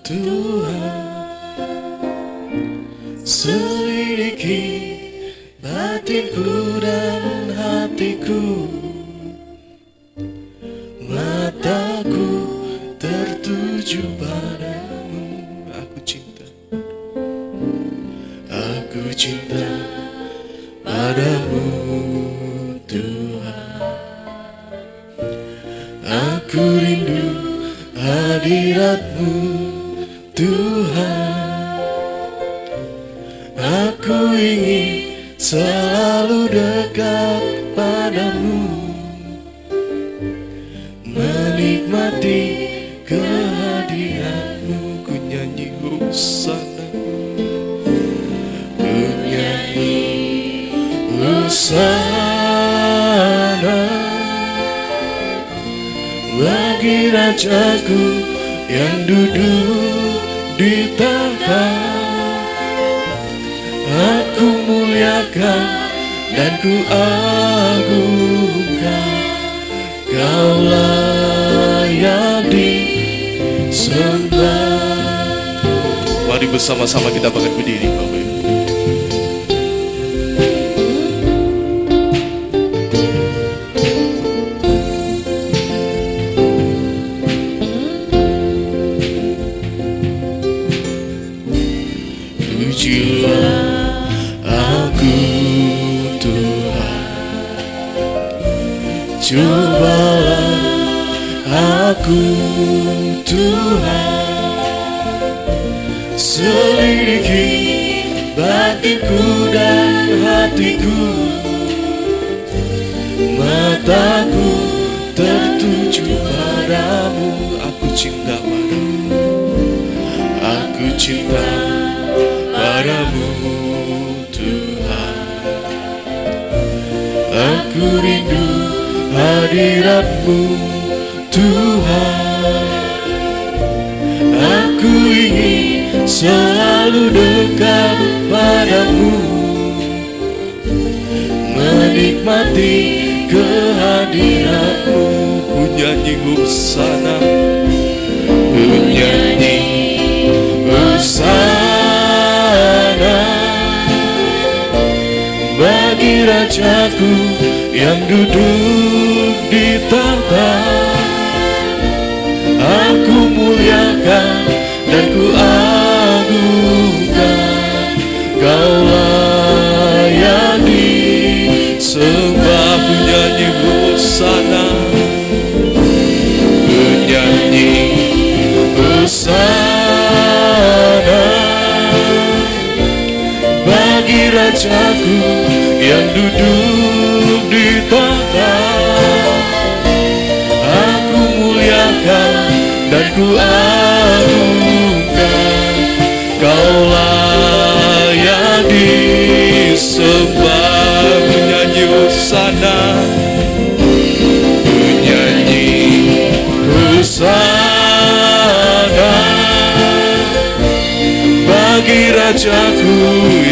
Tuhan, selidiki batinku dan hatiku, mataku tertuju padamu. Aku cinta padamu Tuhan. Aku rindu hadirat-Mu Tuhan. Aku ingin selalu dekat padamu, menikmati kehadiran-Mu. Ku nyanyi hosana, ku nyanyi hosana bagi Rajaku yang duduk di tahta. Aku muliakan dan ku agungkan, Kau layak disembah. Mari bersama-sama kita bangkit berdiri, Bapak Ibu. Pujilah aku Tuhan, cobalah aku Tuhan, selidiki batinku dan hatiku, mataku tertuju padamu. Aku cinta padamu, aku cinta padamu Tuhan. Aku rindu hadirat-Mu Tuhan. Aku ingin selalu dekat padamu, menikmati kehadiran-Mu. Ku nyanyi hosana, ku nyanyi hosana bagi Rajaku yang duduk di tahta. Aku muliakan dan ku agungkan, Kau layak disembah. Ku nyanyi hosana, ku nyanyi hosana bagi Rajaku yang duduk di tahta. Aku muliakan dan ku agungkan, Kau layak disembah. Menyanyi hosana, menyanyi hosana bagi Rajaku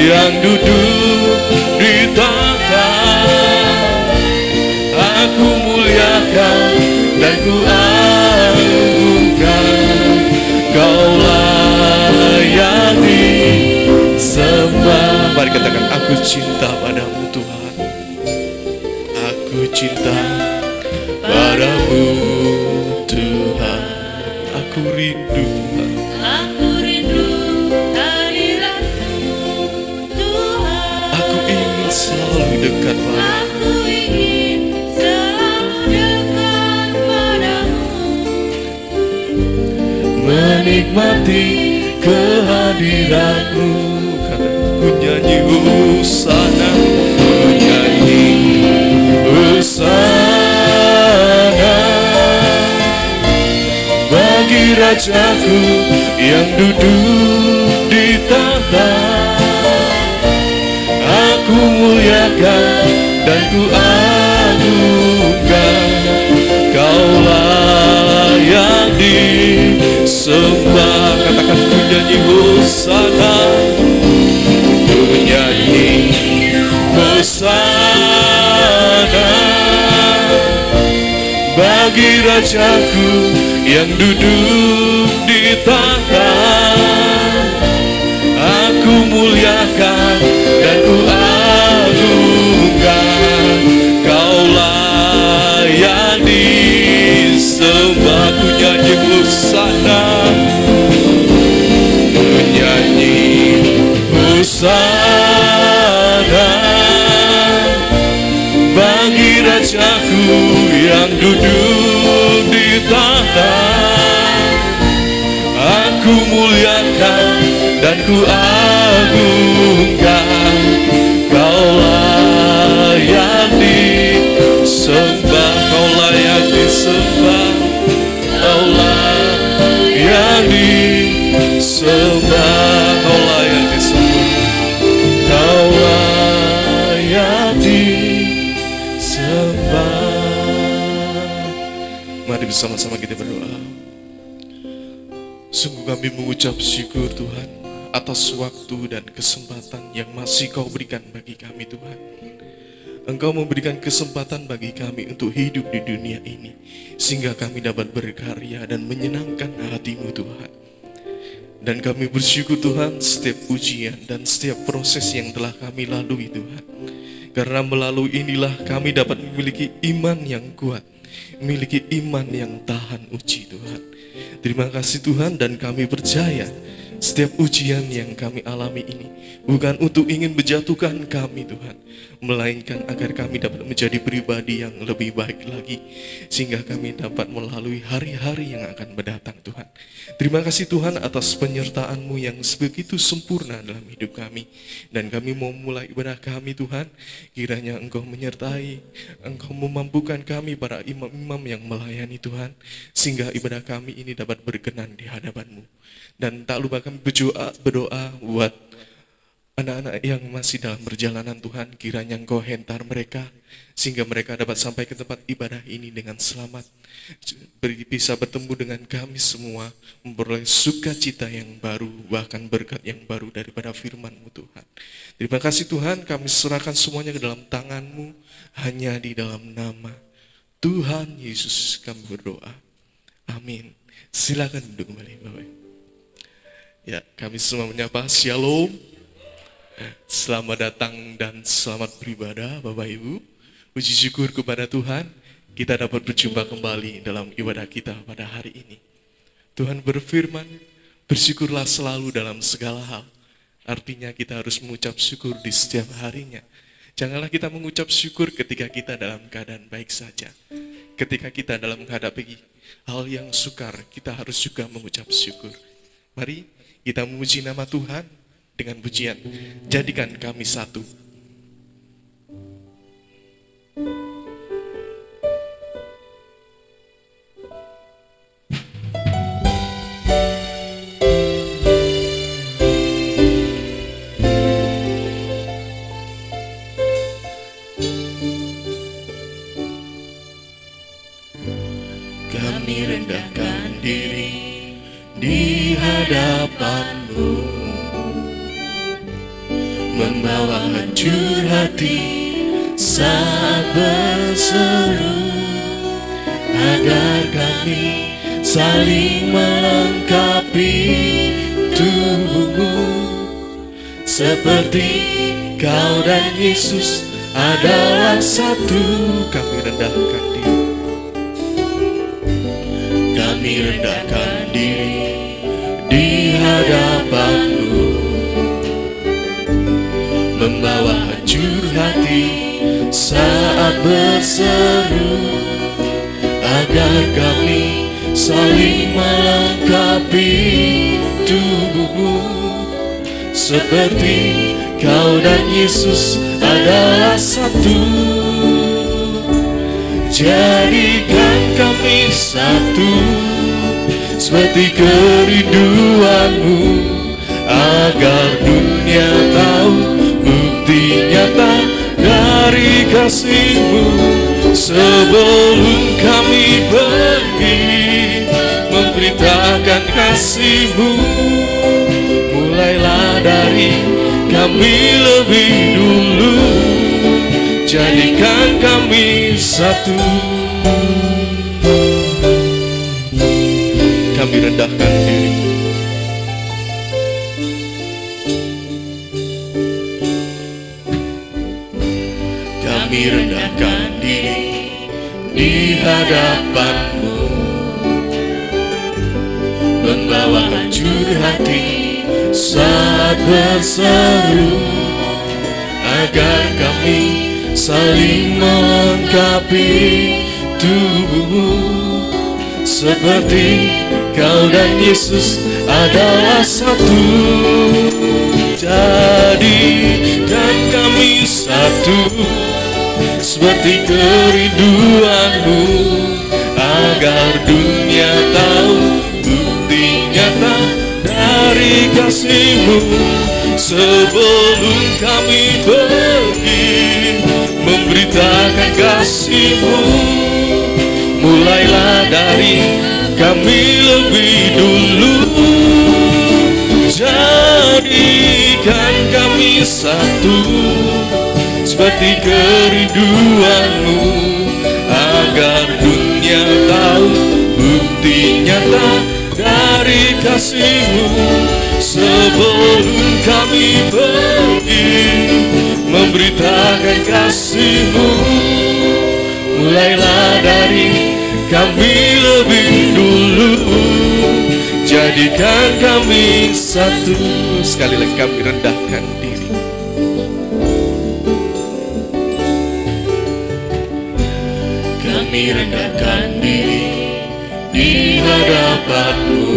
yang duduk di tahta. Aku muliakan dan ku agungkan, Kau layak disembah. Mari katakan, aku cinta padamu Tuhan. Aku cinta padamu Tuhan. Aku rindu hadirat-Mu Tuhan. Aku ingin selalu dekat padamu, menikmati kehadiran-Mu. Ku nyanyi hosana, ku nyanyi hosana bagi Rajaku yang duduk di tahta. Aku muliakan dan ku agungkan, Kau layak disembah. Katakan, ku nyanyi hosana, ku nyanyi hosana bagi Rajaku yang duduk di tahta. sana bagi Rajaku yang duduk di tahta. Aku muliakan dan ku agungkan, Kau layak disembah, Kau layak disembah, Kau layak disembah, Kau layak disembah, Kau layak disembah. Mari bersama-sama kita berdoa. Sungguh kami mengucap syukur Tuhan atas waktu dan kesempatan yang masih Kau berikan bagi kami Tuhan. Engkau memberikan kesempatan bagi kami untuk hidup di dunia ini, sehingga kami dapat berkarya dan menyenangkan hati-Mu Tuhan. Dan kami bersyukur Tuhan setiap ujian dan setiap proses yang telah kami lalui Tuhan. Karena melalui inilah kami dapat memiliki iman yang kuat, memiliki iman yang tahan uji Tuhan. Terima kasih Tuhan, dan kami percaya setiap ujian yang kami alami ini bukan untuk ingin menjatuhkan kami Tuhan, melainkan agar kami dapat menjadi pribadi yang lebih baik lagi, sehingga kami dapat melalui hari-hari yang akan mendatang Tuhan. Terima kasih Tuhan atas penyertaan-Mu yang begitu sempurna dalam hidup kami. Dan kami mau mulai ibadah kami Tuhan, kiranya Engkau menyertai, Engkau memampukan kami para imam-imam yang melayani Tuhan, sehingga ibadah kami ini dapat berkenan di hadapan-Mu. Dan tak lupa kami berdoa buat anak-anak yang masih dalam perjalanan Tuhan, kiranya Engkau hentar mereka, sehingga mereka dapat sampai ke tempat ibadah ini dengan selamat, bisa bertemu dengan kami semua, memperoleh sukacita yang baru, bahkan berkat yang baru daripada firman-Mu Tuhan. Terima kasih Tuhan, kami serahkan semuanya ke dalam tangan-Mu, hanya di dalam nama Tuhan Yesus kami berdoa. Amin. Silakan duduk kembali Bapak. Ya, kami semua menyapa Shalom. Selamat datang dan selamat beribadah Bapak Ibu. Puji syukur kepada Tuhan, kita dapat berjumpa kembali dalam ibadah kita pada hari ini. Tuhan berfirman, bersyukurlah selalu dalam segala hal. Artinya kita harus mengucap syukur di setiap harinya. Janganlah kita mengucap syukur ketika kita dalam keadaan baik saja. Ketika kita dalam menghadapi hal yang sukar, kita harus juga mengucap syukur. Mari kita memuji nama Tuhan dengan pujian, jadikan kami satu. Kami rendahkan diri di hadapan-Mu, membawa hancur hati saat berseru, agar kami saling melengkapi tubuh-Mu, seperti Kau dan Yesus adalah satu. Kami rendahkan diri, kami rendahkan diri di hadapan-Mu, membawa hancur hati saat berseru, agar kami saling melengkapi tubuh-Mu, seperti Kau dan Yesus adalah satu. Jadikan kami satu, seperti kerinduan-Mu, agar dunia tahu bukti nyata dari kasih-Mu. Sebelum kami pergi memberitakan kasih-Mu, mulailah dari kami lebih dulu. Jadikan kami satu. Kami rendahkan diri, kami rendahkan diri di hadapan-Mu, membawa hancur hati saat saat berseru, agar kami saling melengkapi tubuhmu. Seperti kau dan Yesus adalah satu. Jadikan kami satu, seperti kerinduanmu, agar dunia tahu bukti nyata dari kasihmu. Sebelum kami pergi memberitakan kasihmu, mulailah dari kami lebih dulu. Jadikan kami satu, seperti kerinduanmu, agar dunia tahu bukti nyata dari kasihmu. Sebelum kami pergi memberitakan kasihmu, mulailah dari kami lebih dulu. Jadikan kami satu. Sekali lagi kami rendahkan diri. Kami rendahkan diri di hadapan-Mu,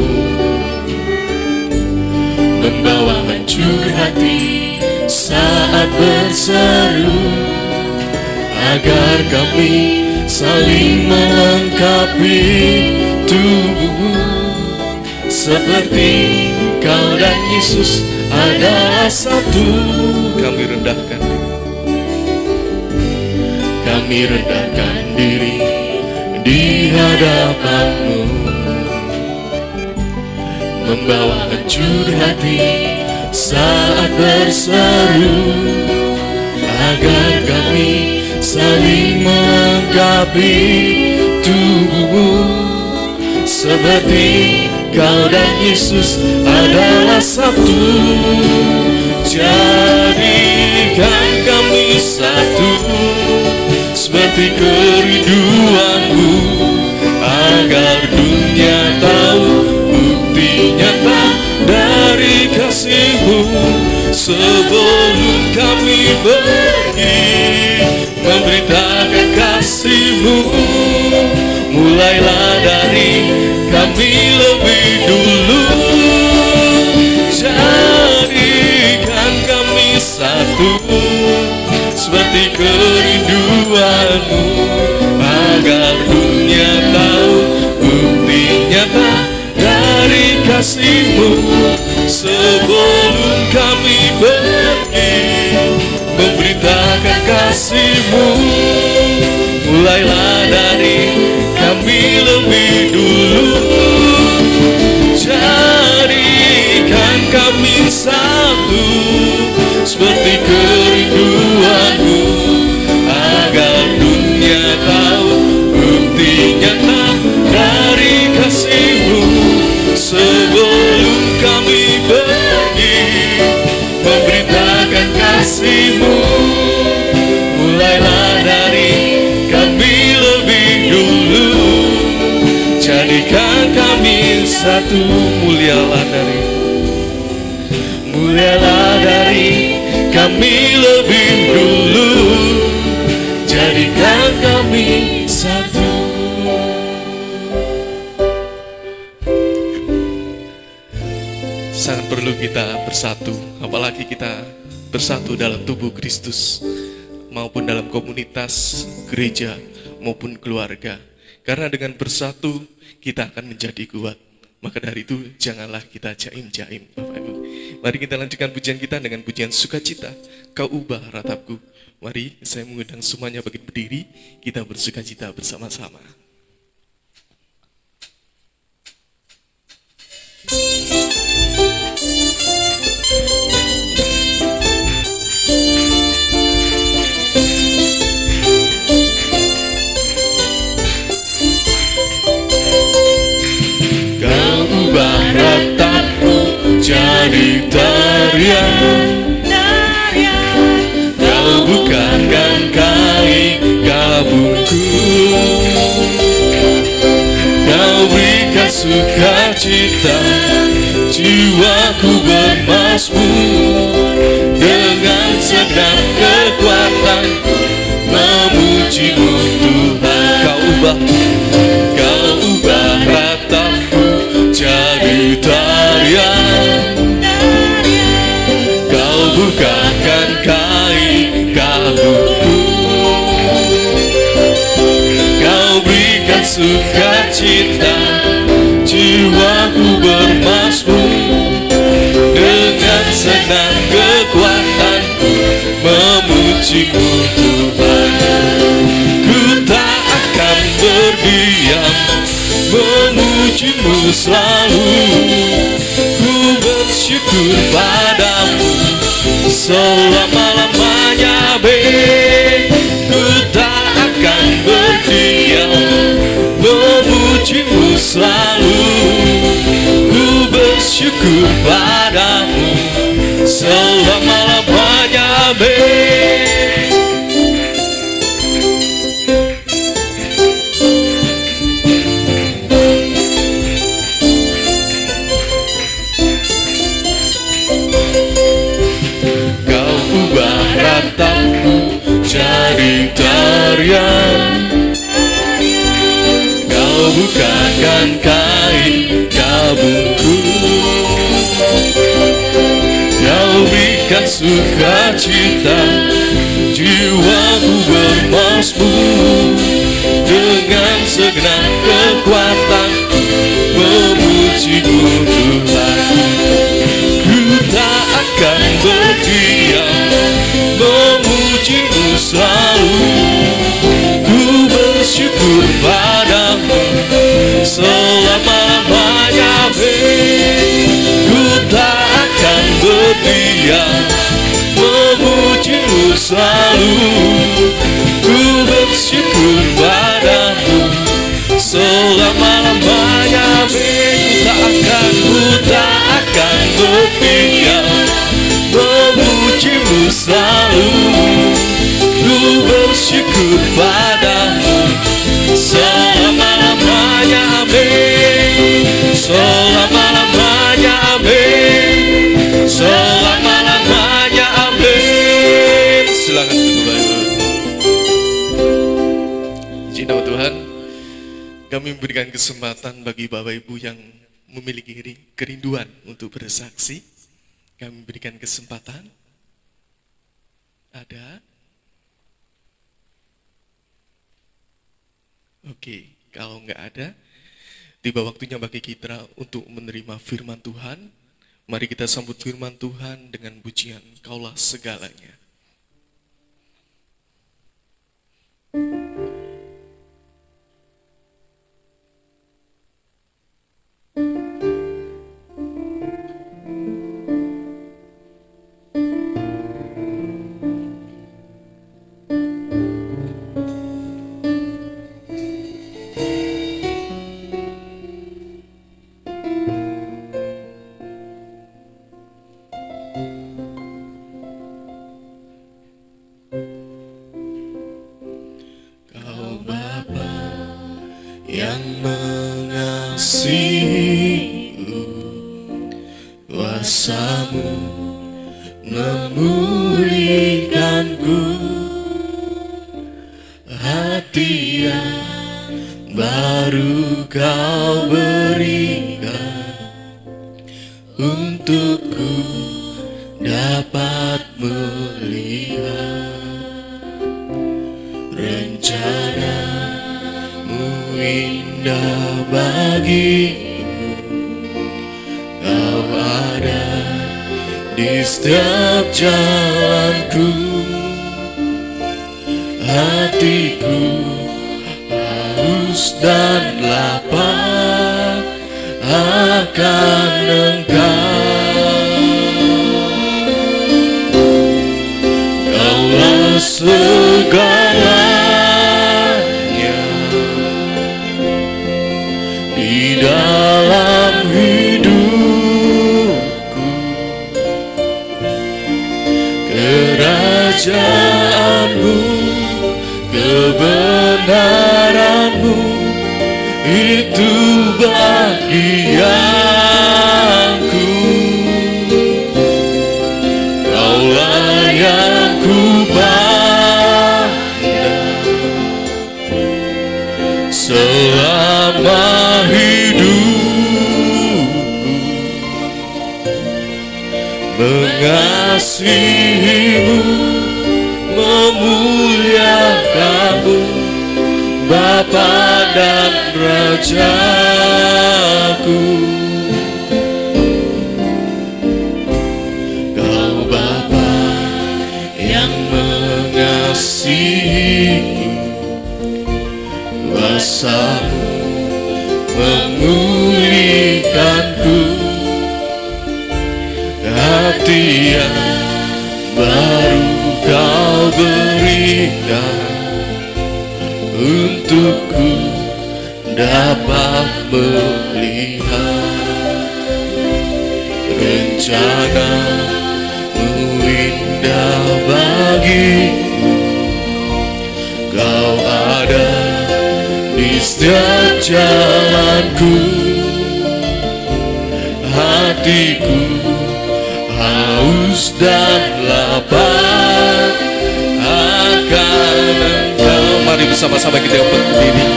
membawa hancur hati saat berseru, agar kami saling melengkapi tubuhmu. Seperti kau dan Yesus adalah satu. Kami rendahkan diri di hadapan-Mu, membawa hancur hati saat berseru, agar kami saling melengkapi tubuhmu. Seperti kau dan Yesus adalah satu. Jadikan kami satu, seperti kerinduanmu, agar dunia tahu bukti nyata dari kasihmu. Sebelum kami pergi memberitakan kasihmu, mulailah dari kami lebih dulu. Jadikan kami satu, seperti kerinduanmu, agar dunia tahu bukti nyata dari kasihmu. Sebelum kami pergi memberitakan kasihmu, mulailah dari kami lebih dulu. Jadikan kami satu, seperti kerinduanmu, agar dunia tahu bukti nyata dari kasihmu. Sebelum kami pergi memberitakan kasihmu, mulailah dari kami lebih dulu. Jadikan kami satu. Mulialah dari kami lebih dulu. Jadikan kami satu. Sangat perlu kita bersatu, apalagi kita bersatu dalam tubuh Kristus, maupun dalam komunitas, gereja, maupun keluarga. Karena dengan bersatu kita akan menjadi kuat. Maka dari itu janganlah kita jaim-jaim, Bapak Ibu. Mari kita lanjutkan pujian kita dengan pujian sukacita. Kau ubah ratapku. Mari saya mengundang semuanya bangkit berdiri, kita bersukacita bersama-sama. Jadi tarian, kau bukakan kain kabungku, jiwaku bermasmur dengan segenap kekuatan memujimu Tuhan. Kau ubah rataku jadi tarian, kau bukakan kain kabutku, kau berikan sukacita, jiwaku bermasmur dengan senang kekuatanku memujimu Tuhan. Ku tak akan berdiam, memujimu selalu, ku bersyukur padamu selama-lamanya. Ku tak akan berdiam, memujimu selalu, ku bersyukur padamu selama-lamanya. Kau ubah rataku jadi tarian, kau bukakan kain kabutku, kau berikan sukacita, jiwaku bermasmur dengan segenap kekuatanku memujimu Tuhan. Ku tak akan berdiam, memujimu selalu, ku bersyukur padamu selama-lamanya. Ku tak akan berdiam, memujimu selalu, ku bersyukur padamu selama-lamanya. Ku tak akan berdiam, memujimu selalu, ku bersyukur padamu selama-lamanya. Selama-lamanya, selama-lamanya. Silakan duduk Bapak. Puji nama Tuhan. Kami memberikan kesempatan bagi Bapak Ibu yang memiliki kerinduan untuk bersaksi. Kami berikan kesempatan. Ada? Oke, kalau nggak ada, tiba waktunya bagi kita untuk menerima firman Tuhan. Mari kita sambut firman Tuhan dengan pujian Kaulah segalanya. Yang mengasihiku, kuasa-Mu memulihkanku, hati yang baru Kau berikan, untukku dapat melihat rencana indah bagiku. Kau ada di setiap jalanku, hatiku haus dan lapar akan Engkau. Kaulah segalanya di dalam hidupku, kerajaan-Mu, kebenaran-Mu, itu bagianku. mengasihimu, memuliakanmu, Bapa dan Rajaku. Kau Bapa yang mengasihiku, kuasa-Mu memulihkanku, hati yang baru Kau berikan untukku dapat melihat rencana-Mu indah bagiku. Kau ada di setiap jalanku, hatiku haus dan lapar akan Engkau. Mari bersama-sama kita berdiri.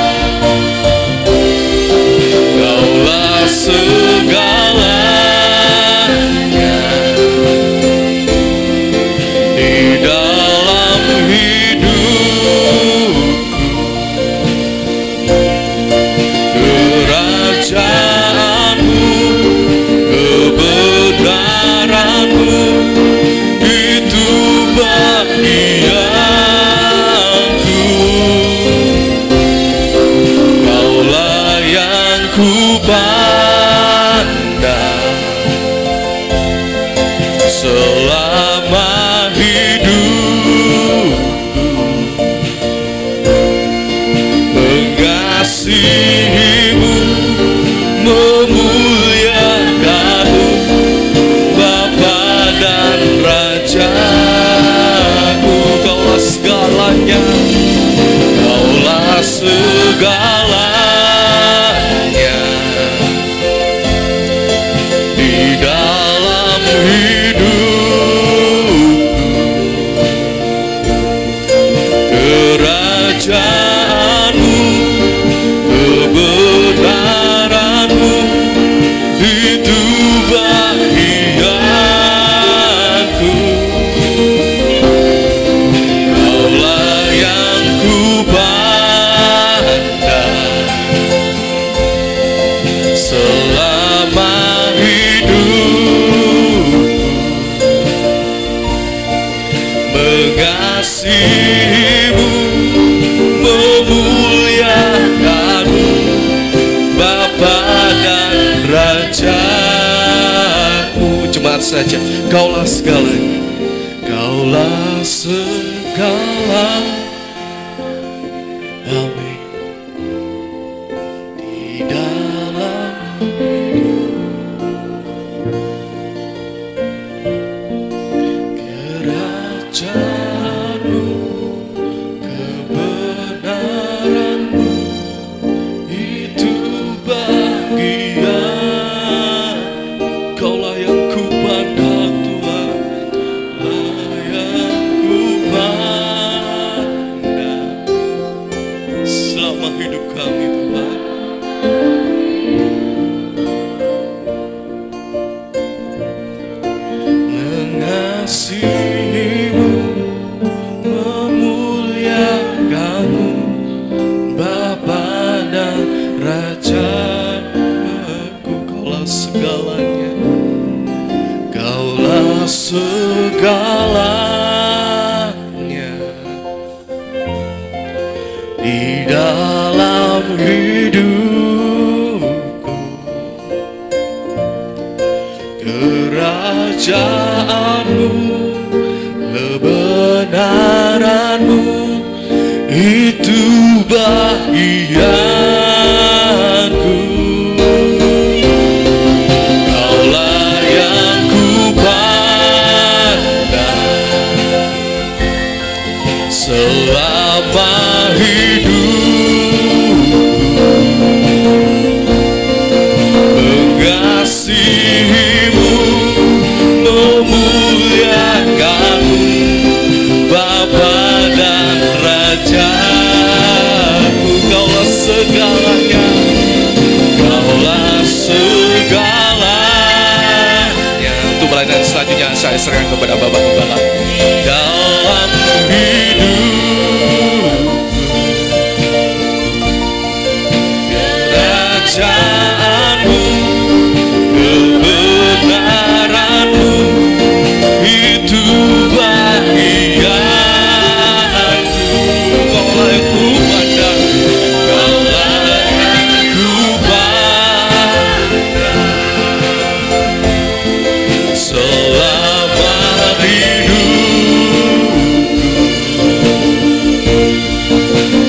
Kaulah segalanya di dalam hidupku, kerajaan-Mu, kebenaran-Mu, itu bagianku. Kaulah yang ku pandang selama hidupku, mengasihimu, memuliakanmu, Bapa dan Rajaku. Kaulah segalanya, Kaulah segalanya di dalam hidupku, kerajaan-Mu, kebenaran-Mu, itu bagianku. Kaulah yang ku pandang selama hidupku, mengasihimu, memuliakanmu, Bapa dan Rajaku. Jemaat saja, Kaulah segalanya, Kaulah segalanya. Amin. Di dalam kerajaan-Mu, kebenaran-Mu, itu bagian. Kaulah yang ku pandang Tuhan, Kaulah yang ku pandang selama hidup kami Tuhan. Mengasihimu, memuliakanmu, Bapa dan Rajaku. Kaulah segalanya, Kaulah segalanya di dalam hidupku, kerajaan-Mu, kebenaran-Mu, itu bagianku. Kaulah yang ku pandang selama hidupku, mengasihimu, memuliakanmu, pelayanan selanjutnya saya serahkan kepada Bapak Gembala. Dalam hidup kerajaanmu, kebenaranmu, itu bagianku. Kaulah yang ku pandang, kaulah yang ku pandang selama hidupku.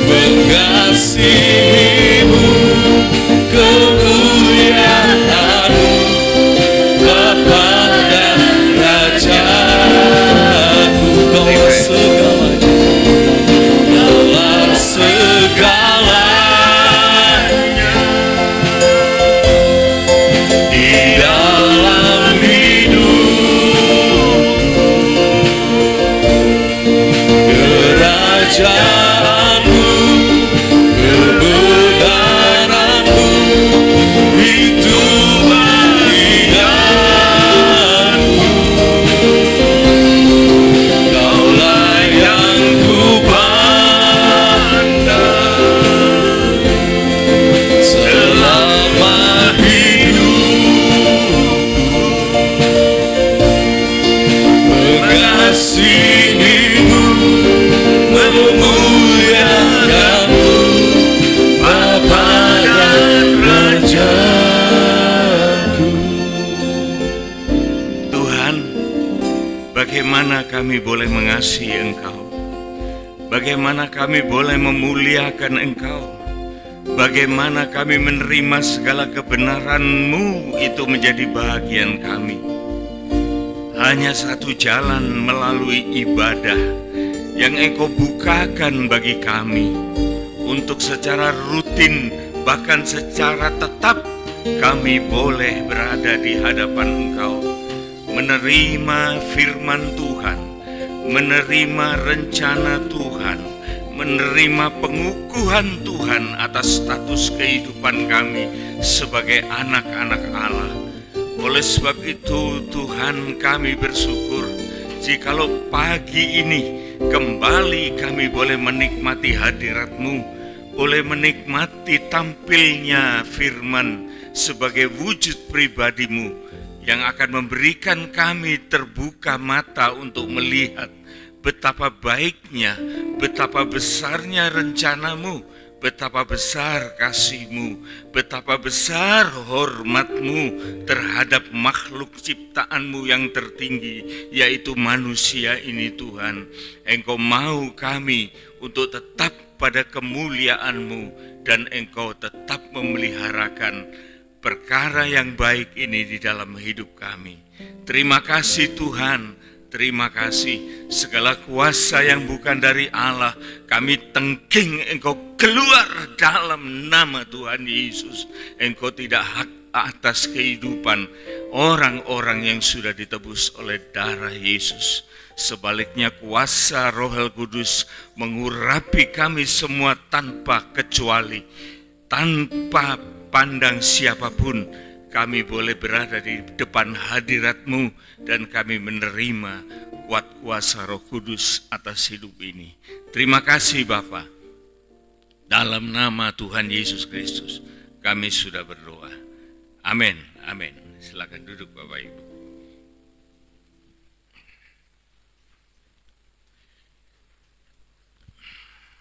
Mengasihimu, kemuliaanmu, Bapa dan Rajaku. Kaulah segalanya, kaulah segalanya di dalam hidup. Kerajaanmu, kebenaranmu, itu bagianku. Kaulah yang ku pandang selama hidupku. Mengasihimu, memuliakanmu, Bapa dan Rajaku. Tuhan, bagaimana kami boleh mengasihi Engkau? Bagaimana kami boleh memuliakan Engkau? Bagaimana kami menerima segala kebenaran-Mu itu menjadi bagian kami? Hanya satu jalan melalui ibadah yang Engkau bukakan bagi kami untuk secara rutin, bahkan secara tetap kami boleh berada di hadapan Engkau, menerima firman Tuhan, menerima rencana Tuhan, menerima pengukuhan Tuhan atas status kehidupan kami sebagai anak-anak Allah. Oleh sebab itu Tuhan, kami bersyukur jikalau pagi ini kembali kami boleh menikmati hadirat-Mu, boleh menikmati tampilnya firman sebagai wujud pribadi-Mu yang akan memberikan kami terbuka mata untuk melihat betapa baiknya, betapa besarnya rencana-Mu, betapa besar kasih-Mu, betapa besar hormat-Mu terhadap makhluk ciptaan-Mu yang tertinggi, yaitu manusia ini Tuhan. Engkau mau kami untuk tetap pada kemuliaan-Mu, dan Engkau tetap memeliharakan perkara yang baik ini di dalam hidup kami. Terima kasih Tuhan. Terima kasih, segala kuasa yang bukan dari Allah kami tengking Engkau keluar dalam nama Tuhan Yesus. Engkau tidak hak atas kehidupan orang-orang yang sudah ditebus oleh darah Yesus. Sebaliknya kuasa Roh Kudus mengurapi kami semua tanpa kecuali, tanpa pandang siapapun. Kami boleh berada di depan hadirat-Mu dan kami menerima kuat kuasa Roh Kudus atas hidup ini. Terima kasih Bapa. Dalam nama Tuhan Yesus Kristus kami sudah berdoa. Amin. Amin. Silakan duduk Bapak Ibu.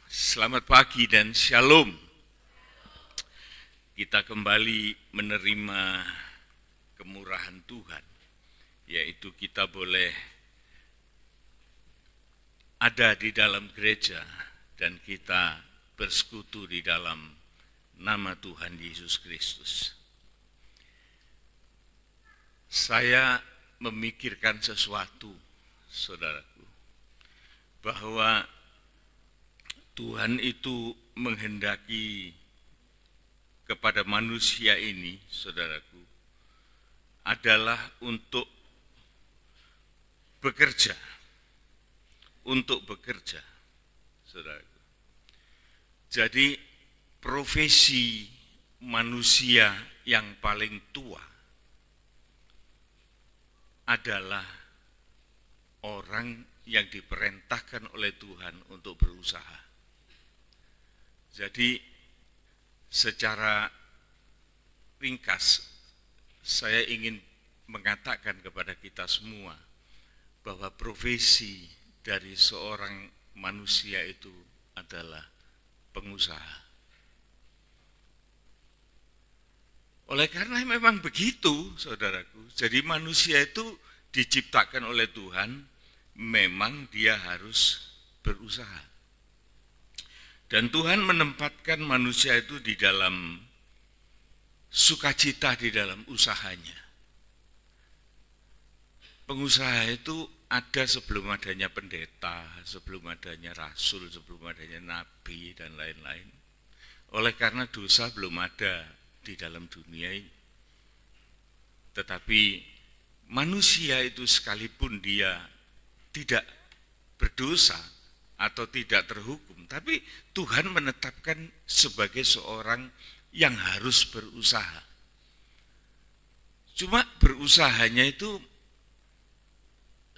Selamat pagi dan shalom. Kita kembali menerima kemurahan Tuhan, yaitu kita boleh ada di dalam gereja dan kita bersekutu di dalam nama Tuhan Yesus Kristus. Saya memikirkan sesuatu, saudaraku, bahwa Tuhan itu menghendaki kepada manusia ini, saudaraku, adalah untuk bekerja, saudaraku. Jadi profesi manusia yang paling tua adalah orang yang diperintahkan oleh Tuhan untuk berusaha. Jadi secara ringkas saya ingin mengatakan kepada kita semua bahwa profesi dari seorang manusia itu adalah pengusaha. Oleh karena memang begitu, saudaraku. Jadi manusia itu diciptakan oleh Tuhan, memang dia harus berusaha. Dan Tuhan menempatkan manusia itu di dalam sukacita di dalam usahanya. Pengusaha itu ada sebelum adanya pendeta, sebelum adanya rasul, sebelum adanya nabi, dan lain-lain. Oleh karena dosa belum ada di dalam dunia ini. Tetapi manusia itu sekalipun dia tidak berdosa atau tidak terhukum, tapi Tuhan menetapkan sebagai seorang yang harus berusaha. Cuma berusahanya itu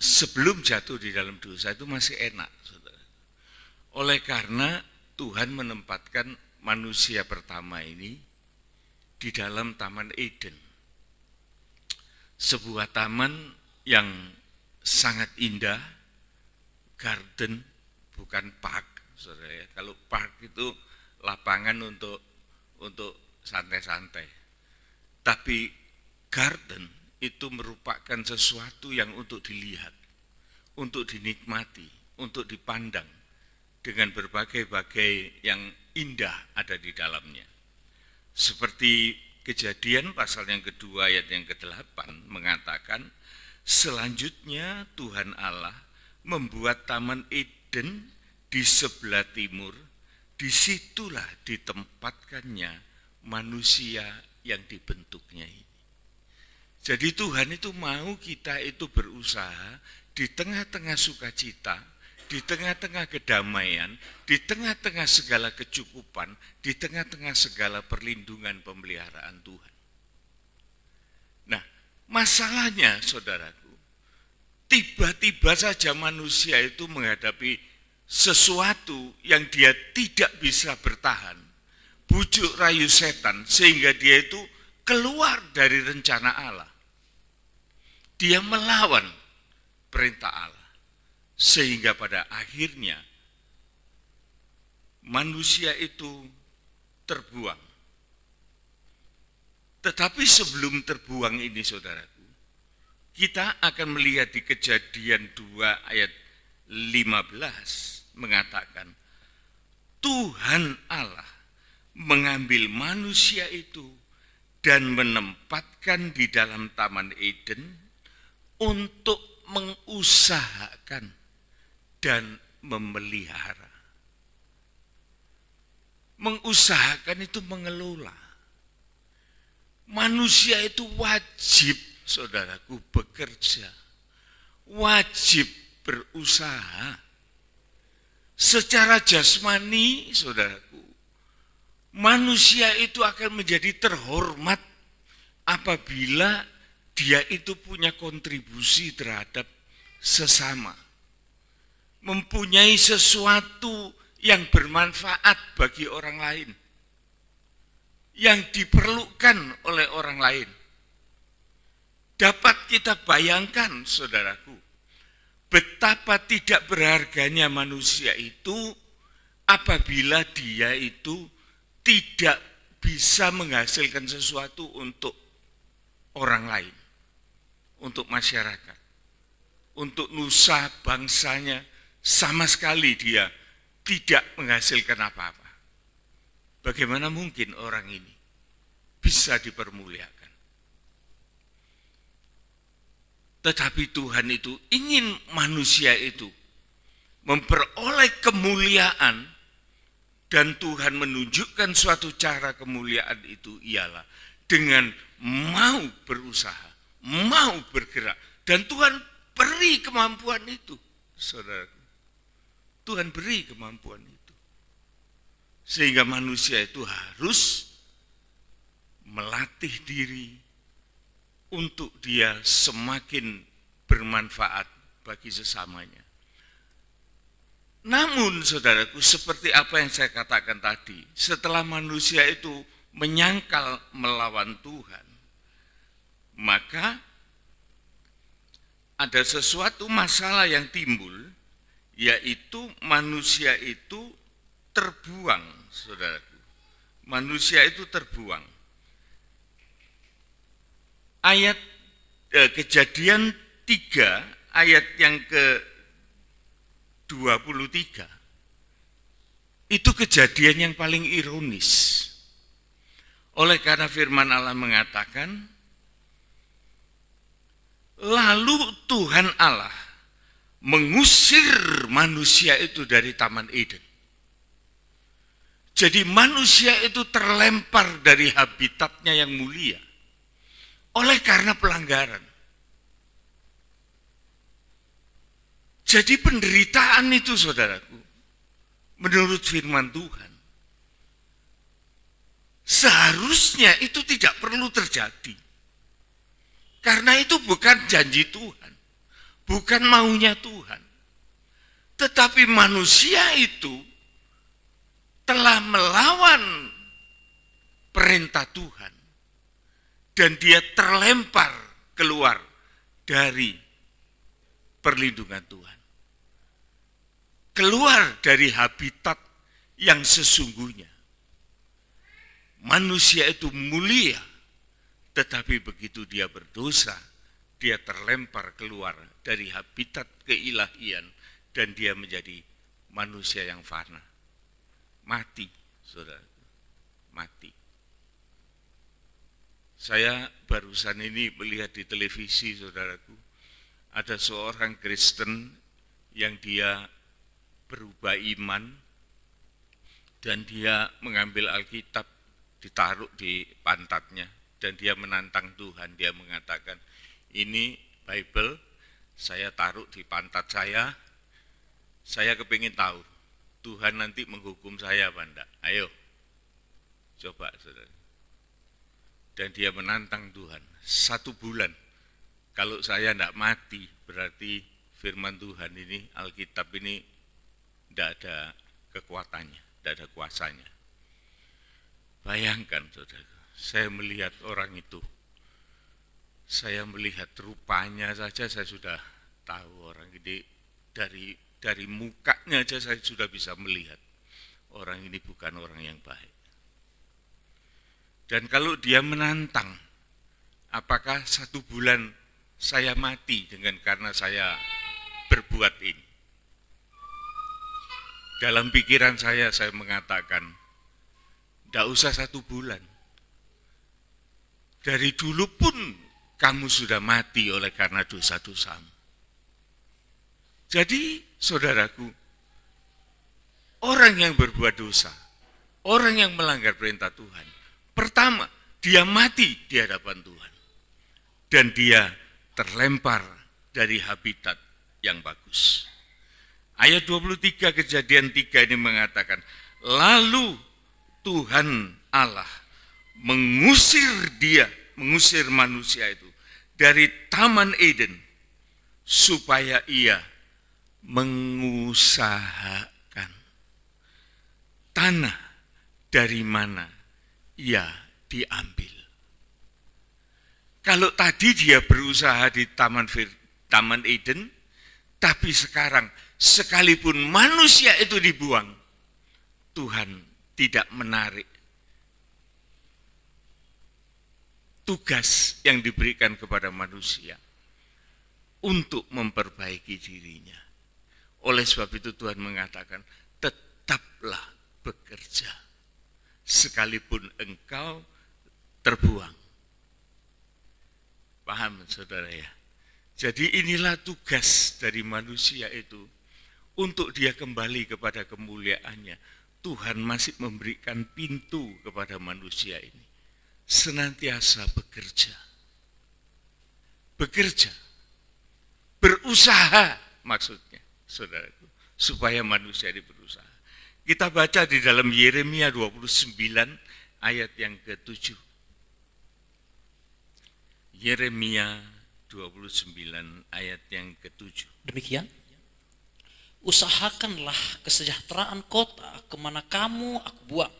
sebelum jatuh di dalam dosa itu masih enak, saudara. Oleh karena Tuhan menempatkan manusia pertama ini di dalam Taman Eden. Sebuah taman yang sangat indah, garden, bukan park, saudara ya. Kalau park itu lapangan untuk santai-santai. Tapi garden itu merupakan sesuatu yang untuk dilihat, untuk dinikmati, untuk dipandang dengan berbagai-bagai yang indah ada di dalamnya. Seperti Kejadian pasal yang kedua ayat yang ke-8 mengatakan, selanjutnya Tuhan Allah membuat Taman Eden di sebelah timur, disitulah ditempatkannya manusia yang dibentuknya ini. Jadi Tuhan itu mau kita itu berusaha di tengah-tengah sukacita, di tengah-tengah kedamaian, di tengah-tengah segala kecukupan, di tengah-tengah segala perlindungan pemeliharaan Tuhan. Nah, masalahnya saudaraku, tiba-tiba saja manusia itu menghadapi sesuatu yang dia tidak bisa bertahan, bujuk rayu setan, sehingga dia itu keluar dari rencana Allah. Dia melawan perintah Allah. Sehingga pada akhirnya manusia itu terbuang. Tetapi sebelum terbuang ini saudaraku, kita akan melihat di Kejadian 2 ayat 15 mengatakan, Tuhan Allah mengambil manusia itu dan menempatkan di dalam Taman Eden untuk mengusahakan dan memelihara. Mengusahakan itu mengelola. Manusia itu wajib, saudaraku, bekerja. Wajib berusaha. Secara jasmani, saudaraku, manusia itu akan menjadi terhormat apabila dia itu punya kontribusi terhadap sesama. Mempunyai sesuatu yang bermanfaat bagi orang lain, yang diperlukan oleh orang lain. Dapat kita bayangkan, saudaraku, betapa tidak berharganya manusia itu apabila dia itu tidak bisa menghasilkan sesuatu untuk orang lain, untuk masyarakat, untuk nusa bangsanya. Sama sekali dia tidak menghasilkan apa-apa. Bagaimana mungkin orang ini bisa dipermuliakan? Tetapi Tuhan itu ingin manusia itu memperoleh kemuliaan, dan Tuhan menunjukkan suatu cara kemuliaan itu ialah dengan mau berusaha, mau bergerak, dan Tuhan beri kemampuan itu, saudara. Tuhan beri kemampuan itu. Sehingga manusia itu harus melatih diri untuk dia semakin bermanfaat bagi sesamanya. Namun saudaraku, seperti apa yang saya katakan tadi, setelah manusia itu menyangkal melawan Tuhan, maka ada sesuatu masalah yang timbul, yaitu manusia itu terbuang, saudaraku. Manusia itu terbuang. Ayat Kejadian 3, ayat yang ke-23, itu kejadian yang paling ironis. Oleh karena firman Allah mengatakan, lalu Tuhan Allah mengusir manusia itu dari Taman Eden. Jadi manusia itu terlempar dari habitatnya yang mulia oleh karena pelanggaran. Jadi penderitaan itu, saudaraku, menurut firman Tuhan, seharusnya itu tidak perlu terjadi. Karena itu bukan janji Tuhan, bukan maunya Tuhan. Tetapi manusia itu telah melawan perintah Tuhan. Dan dia terlempar keluar dari perlindungan Tuhan. Keluar dari habitat yang sesungguhnya. Manusia itu mulia, tetapi begitu dia berdosa, dia terlempar keluar dari habitat keilahian dan dia menjadi manusia yang fana. Mati, saudara, mati. Saya barusan ini melihat di televisi, saudaraku, ada seorang Kristen yang dia berubah iman dan dia mengambil Alkitab, ditaruh di pantatnya dan dia menantang Tuhan. Dia mengatakan, ini Bible saya taruh di pantat saya kepingin tahu Tuhan nanti menghukum saya apa enggak. Ayo, coba saudara. Dan dia menantang Tuhan, 1 bulan. Kalau saya enggak mati, berarti firman Tuhan ini, Alkitab ini enggak ada kekuatannya, enggak ada kuasanya. Bayangkan saudara, saya melihat orang itu, saya melihat rupanya saja saya sudah tahu orang ini, dari mukanya saja saya sudah bisa melihat orang ini bukan orang yang baik. Dan kalau dia menantang, apakah 1 bulan saya mati karena saya berbuat ini? Dalam pikiran saya mengatakan, tidak usah 1 bulan. Dari dulu pun kamu sudah mati oleh karena dosa-dosamu. Jadi, saudaraku, orang yang berbuat dosa, orang yang melanggar perintah Tuhan, pertama, dia mati di hadapan Tuhan. Dan dia terlempar dari habitat yang bagus. Ayat 23 Kejadian 3 ini mengatakan, lalu Tuhan Allah mengusir manusia itu dari Taman Eden, supaya ia mengusahakan tanah dari mana ia diambil. Kalau tadi dia berusaha di Taman Eden, tapi sekarang sekalipun manusia itu dibuang, Tuhan tidak menarik tugas yang diberikan kepada manusia untuk memperbaiki dirinya. Oleh sebab itu Tuhan mengatakan, tetaplah bekerja sekalipun engkau terbuang. Paham saudara ya? Jadi inilah tugas dari manusia itu, untuk dia kembali kepada kemuliaannya. Tuhan masih memberikan pintu kepada manusia ini. Senantiasa bekerja. Bekerja. Berusaha maksudnya, saudaraku. Supaya manusia ini berusaha. Kita baca di dalam Yeremia 29 ayat yang ke-7. Yeremia 29 ayat yang ke-7. Demikian, usahakanlah kesejahteraan kota kemana kamu aku buang,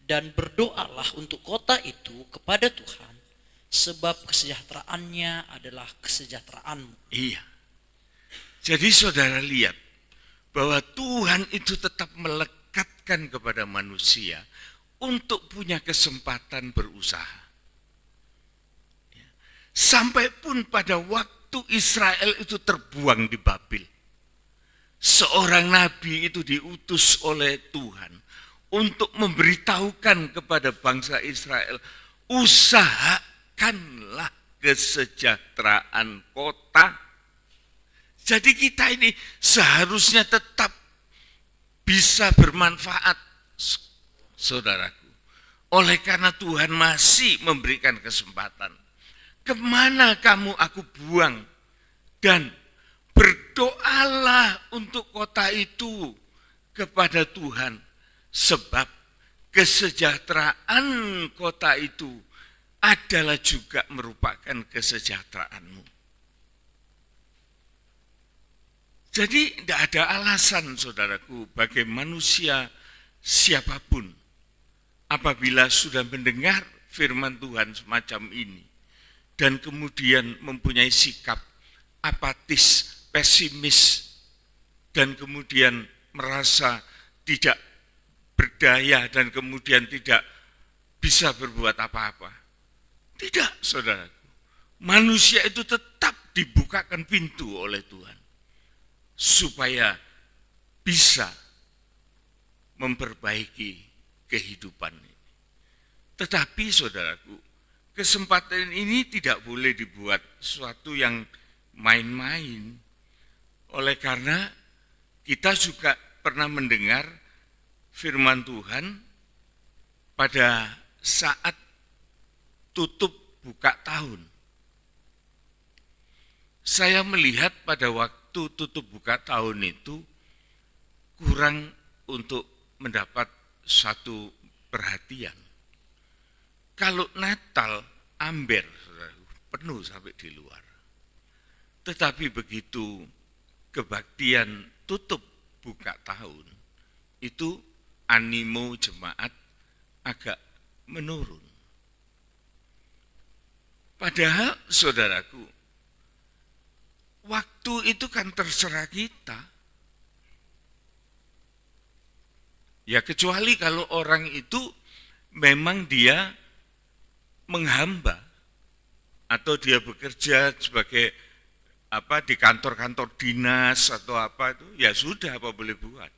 dan berdoalah untuk kota itu kepada Tuhan, sebab kesejahteraannya adalah kesejahteraanmu. Iya. Jadi saudara lihat bahwa Tuhan itu tetap melekatkan kepada manusia untuk punya kesempatan berusaha. Sampai pun pada waktu Israel itu terbuang di Babil, seorang nabi itu diutus oleh Tuhan untuk memberitahukan kepada bangsa Israel, usahakanlah kesejahteraan kota. Jadi kita ini seharusnya tetap bisa bermanfaat, saudaraku. Oleh karena Tuhan masih memberikan kesempatan. Kemana kamu aku buang, dan berdoalah untuk kota itu kepada Tuhan, sebab kesejahteraan kota itu adalah juga merupakan kesejahteraanmu. Jadi tidak ada alasan, saudaraku, bagi manusia siapapun apabila sudah mendengar firman Tuhan semacam ini dan kemudian mempunyai sikap apatis, pesimis, dan kemudian merasa tidak berdaya dan kemudian tidak bisa berbuat apa-apa. Tidak, saudaraku. Manusia itu tetap dibukakan pintu oleh Tuhan supaya bisa memperbaiki kehidupan ini. Tetapi saudaraku, kesempatan ini tidak boleh dibuat sesuatu yang main-main. Oleh karena kita juga pernah mendengar firman Tuhan pada saat tutup buka tahun. Saya melihat pada waktu tutup buka tahun itu kurang untuk mendapat satu perhatian. Kalau Natal, amber, penuh sampai di luar. Tetapi begitu kebaktian tutup buka tahun, itu animo jemaat agak menurun. Padahal, saudaraku, waktu itu kan terserah kita. Ya kecuali kalau orang itu memang dia menghamba atau dia bekerja sebagai di kantor-kantor dinas atau apa itu, ya sudah apa boleh buat.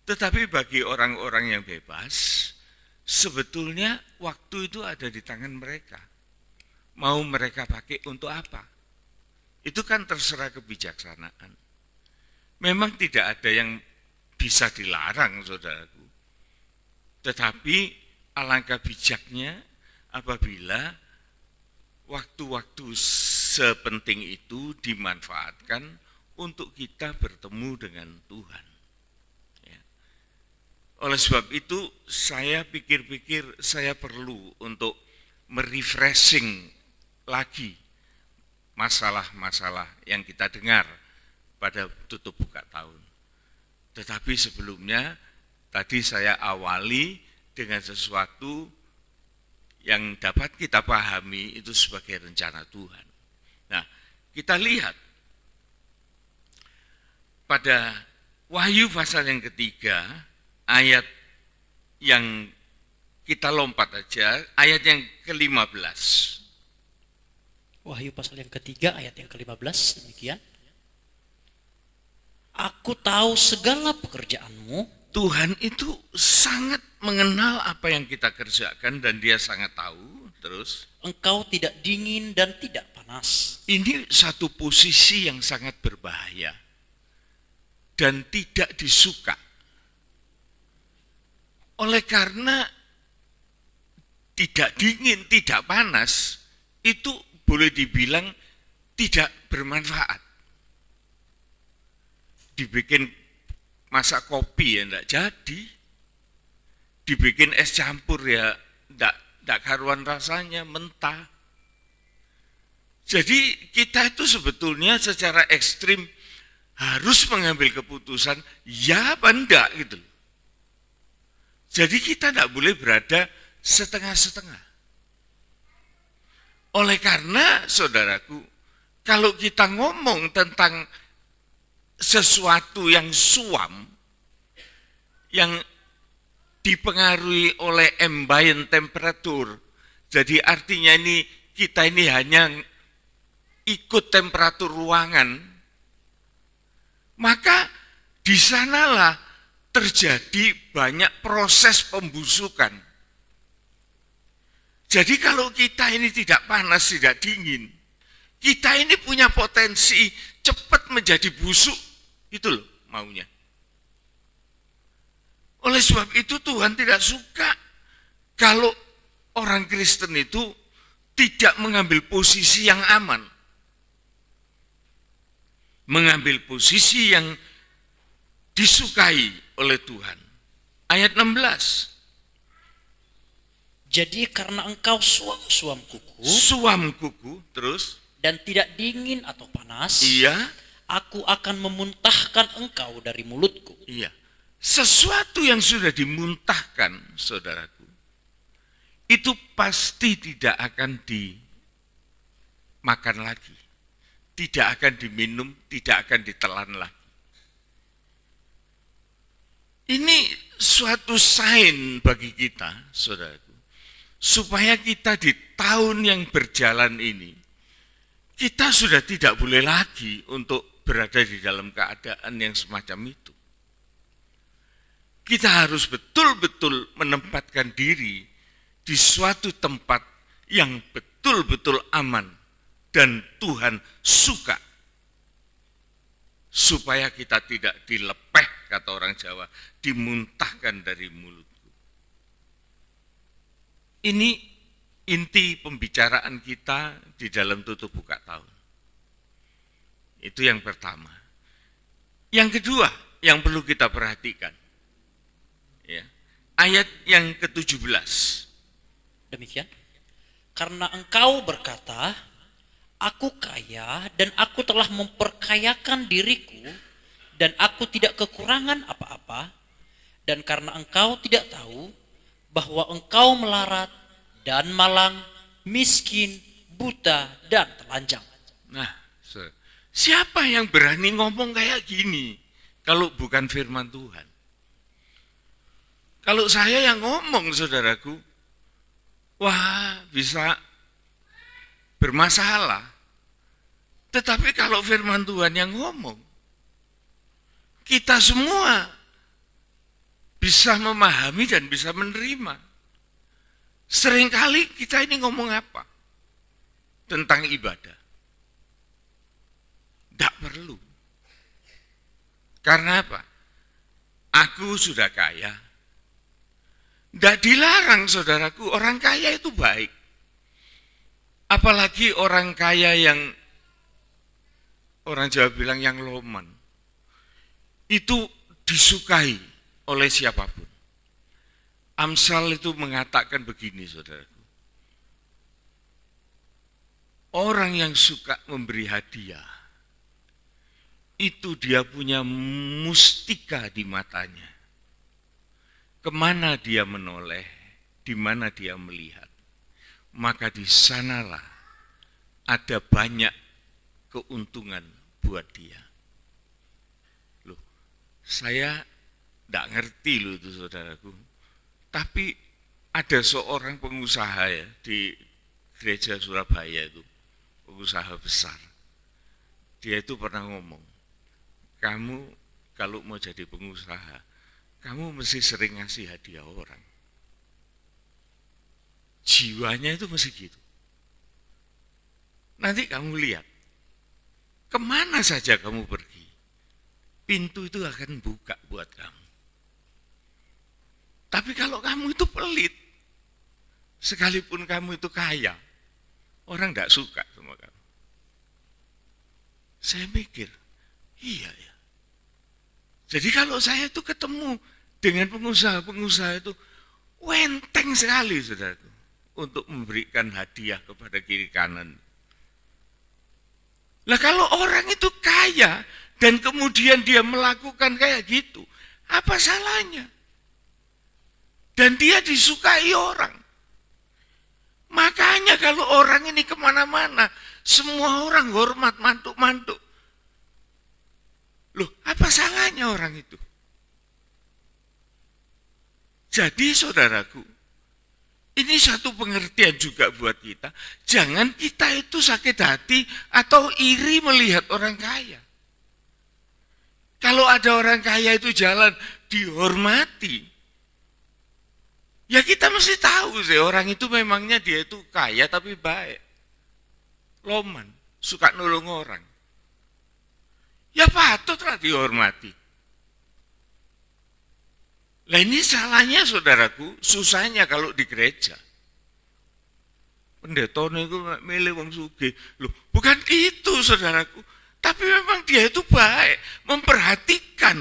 Tetapi bagi orang-orang yang bebas, sebetulnya waktu itu ada di tangan mereka. Mau mereka pakai untuk apa? Itu kan terserah kebijaksanaan. Memang tidak ada yang bisa dilarang, saudaraku. Tetapi alangkah bijaknya apabila waktu-waktu sepenting itu dimanfaatkan untuk kita bertemu dengan Tuhan. Ya. Oleh sebab itu saya pikir-pikir saya perlu untuk merefreshing lagi masalah-masalah yang kita dengar pada tutup buka tahun. Tetapi sebelumnya tadi saya awali dengan sesuatu yang dapat kita pahami itu sebagai rencana Tuhan. Nah, kita lihat pada Wahyu pasal yang ketiga, ayat yang kita lompat aja, ayat yang ke-15. Wahyu pasal yang ketiga ayat yang ke-15, demikian. Aku tahu segala pekerjaanmu. Tuhan itu sangat mengenal apa yang kita kerjakan dan dia sangat tahu. Terus, engkau tidak dingin dan tidak panas. Ini satu posisi yang sangat berbahaya dan tidak disuka. Oleh karena tidak dingin, tidak panas, itu boleh dibilang tidak bermanfaat. Dibikin masak kopi ya enggak jadi, dibikin es campur ya enggak karuan rasanya, mentah. Jadi kita itu sebetulnya secara ekstrim harus mengambil keputusan ya apa enggak gitu. Jadi kita tidak boleh berada setengah-setengah. Oleh karena saudaraku, kalau kita ngomong tentang sesuatu yang suam, yang dipengaruhi oleh ambient temperature, jadi artinya kita ini hanya ikut temperatur ruangan, maka di sanalah terjadi banyak proses pembusukan. Jadi kalau kita ini tidak panas, tidak dingin, kita ini punya potensi cepat menjadi busuk, itu loh maunya. Oleh sebab itu Tuhan tidak suka kalau orang Kristen itu tidak mengambil posisi yang aman. Mengambil posisi yang disukai oleh Tuhan. Ayat 16. Jadi karena engkau suam kuku, Suam kuku, terus? Dan tidak dingin atau panas, Iya. aku akan memuntahkan engkau dari mulutku. Iya. Sesuatu yang sudah dimuntahkan, saudaraku, itu pasti tidak akan dimakan lagi. Tidak akan diminum, tidak akan ditelan lagi. Ini suatu sign bagi kita, saudaraku, supaya kita di tahun yang berjalan ini, kita sudah tidak boleh lagi untuk berada di dalam keadaan yang semacam itu. Kita harus betul-betul menempatkan diri di suatu tempat yang betul-betul aman. Dan Tuhan suka supaya kita tidak dilepeh, kata orang Jawa, dimuntahkan dari mulutku. Ini inti pembicaraan kita di dalam tutup buka tahun. Itu yang pertama. Yang kedua yang perlu kita perhatikan, ya, ayat yang ke-17. Demikian. Karena engkau berkata, aku kaya dan aku telah memperkayakan diriku dan aku tidak kekurangan apa-apa, dan karena engkau tidak tahu bahwa engkau melarat dan malang, miskin, buta dan telanjang. Nah, siapa yang berani ngomong kayak gini kalau bukan firman Tuhan? Kalau saya yang ngomong, saudaraku, wah, bisa bermasalah. Tetapi kalau firman Tuhan yang ngomong, kita semua bisa memahami dan bisa menerima. Seringkali kita ini ngomong apa? Tentang ibadah. Tidak perlu. Karena apa? Aku sudah kaya. Tidak dilarang, saudaraku, orang kaya itu baik. Apalagi orang kaya yang, orang Jawa bilang yang loman, itu disukai oleh siapapun. Amsal itu mengatakan begini, saudaraku. Orang yang suka memberi hadiah, itu dia punya mustika di matanya. Kemana dia menoleh, di mana dia melihat, maka di sanalah ada banyak keuntungan buat dia. Loh, saya tidak ngerti loh itu, saudaraku. Tapi ada seorang pengusaha ya di gereja Surabaya itu, pengusaha besar. Dia itu pernah ngomong, kamu kalau mau jadi pengusaha, kamu mesti sering ngasih hadiah orang. Jiwanya itu mesti gitu. Nanti kamu lihat, kemana saja kamu pergi, pintu itu akan buka buat kamu. Tapi kalau kamu itu pelit, sekalipun kamu itu kaya, orang tidak suka sama kamu. Saya mikir, iya ya. Jadi kalau saya itu ketemu dengan pengusaha-pengusaha itu, enteng sekali, saudaraku, untuk memberikan hadiah kepada kiri kanan. Lah kalau orang itu kaya dan kemudian dia melakukan kayak gitu, apa salahnya? Dan dia disukai orang. Makanya kalau orang ini kemana-mana, semua orang hormat, mantuk-mantuk. Loh, apa salahnya orang itu? Jadi saudaraku, ini satu pengertian juga buat kita. Jangan kita itu sakit hati atau iri melihat orang kaya. Kalau ada orang kaya itu jalan dihormati, ya kita mesti tahu sih orang itu memangnya dia itu kaya tapi baik. Loman, suka nolong orang. Ya patutlah dihormati. Lah ini salahnya saudaraku, susahnya kalau di gereja. Pendetone itu milih wong sugih. Loh, bukan itu saudaraku. Tapi memang dia itu baik, memperhatikan.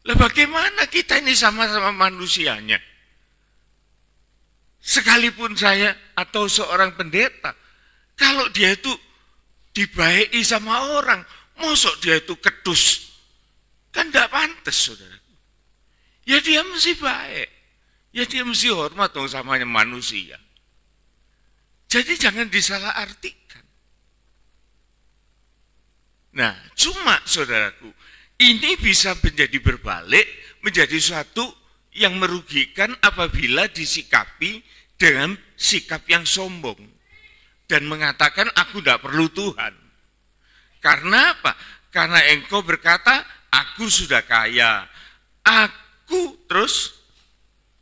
Lah bagaimana kita ini sama-sama manusianya? Sekalipun saya atau seorang pendeta, kalau dia itu dibaiki sama orang, mosok dia itu kedus. Kan tidak pantas, saudara. Ya dia mesti baik. Ya dia mesti hormat dong sama manusia. Jadi jangan disalahartikan. Nah, cuma saudaraku, ini bisa menjadi berbalik, menjadi suatu yang merugikan apabila disikapi dengan sikap yang sombong. Dan mengatakan, aku tidak perlu Tuhan. Karena apa? Karena engkau berkata, aku sudah kaya. Aku terus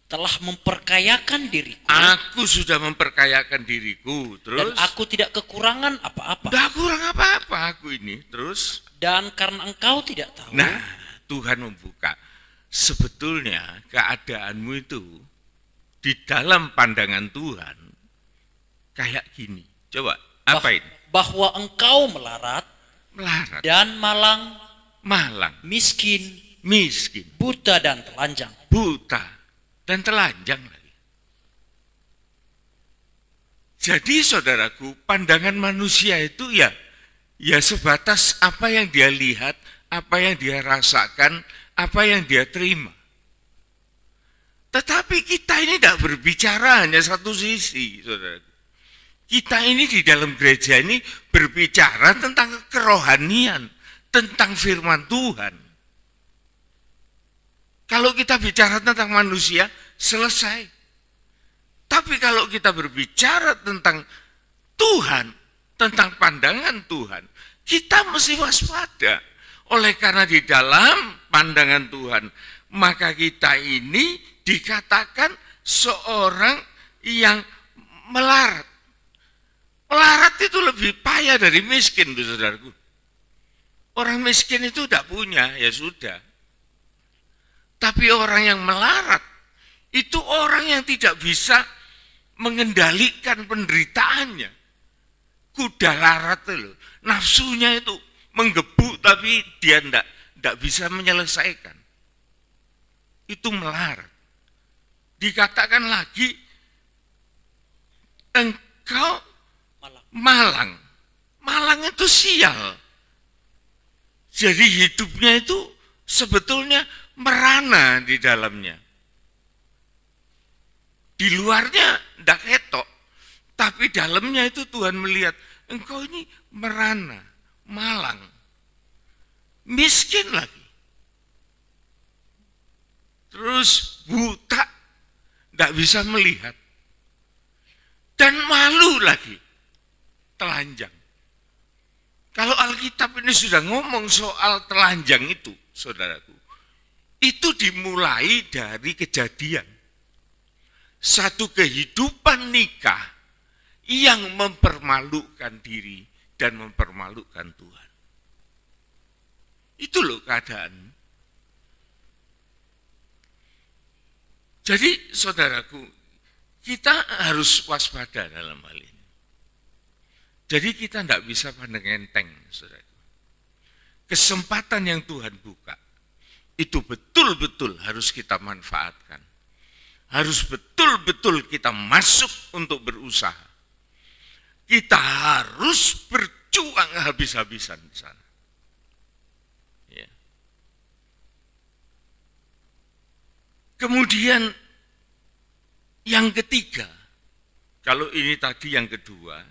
telah memperkayakan diriku. Aku sudah memperkayakan diriku. Terus. Dan aku tidak kekurangan apa-apa. Tidak kurang apa-apa aku ini. Terus. Dan karena engkau tidak tahu. Nah, Tuhan membuka. Sebetulnya keadaanmu itu di dalam pandangan Tuhan kayak gini. Coba, apa ini? Bahwa engkau melarat. Melarat. Dan malang. Miskin. Buta dan telanjang. Buta dan telanjang lagi. Jadi saudaraku, pandangan manusia itu ya sebatas apa yang dia lihat, apa yang dia rasakan, apa yang dia terima. Tetapi kita ini tidak berbicara hanya satu sisi, saudaraku. Kita ini di dalam gereja ini berbicara tentang kerohanian, tentang firman Tuhan. Kalau kita bicara tentang manusia, selesai. Tapi kalau kita berbicara tentang Tuhan, tentang pandangan Tuhan, kita mesti waspada. Oleh karena di dalam pandangan Tuhan, maka kita ini dikatakan seorang yang melarat. Melarat itu lebih payah dari miskin, saudaraku. Orang miskin itu tidak punya, ya sudah. Tapi orang yang melarat, itu orang yang tidak bisa mengendalikan penderitaannya. Kuda larat itu, nafsunya itu menggebu tapi dia tidak bisa menyelesaikan. Itu melarat. Dikatakan lagi, engkau malang. Malang itu sial. Jadi hidupnya itu sebetulnya merana di dalamnya. Di luarnya tidak ketok, tapi dalamnya itu Tuhan melihat, engkau ini merana, malang, miskin lagi. Terus buta, tidak bisa melihat. Dan malu lagi, telanjang. Kalau Alkitab ini sudah ngomong soal telanjang itu, saudaraku, itu dimulai dari Kejadian. Satu kehidupan nikah yang mempermalukan diri dan mempermalukan Tuhan. Itu loh keadaan. Jadi saudaraku, kita harus waspada dalam hal ini. Jadi kita tidak bisa pandang enteng, saudaraku. Kesempatan yang Tuhan buka, itu betul-betul harus kita manfaatkan. Harus betul-betul kita masuk untuk berusaha. kita harus berjuang habis-habisan di sana. Ya. Kemudian yang ketiga, kalau ini tadi yang kedua,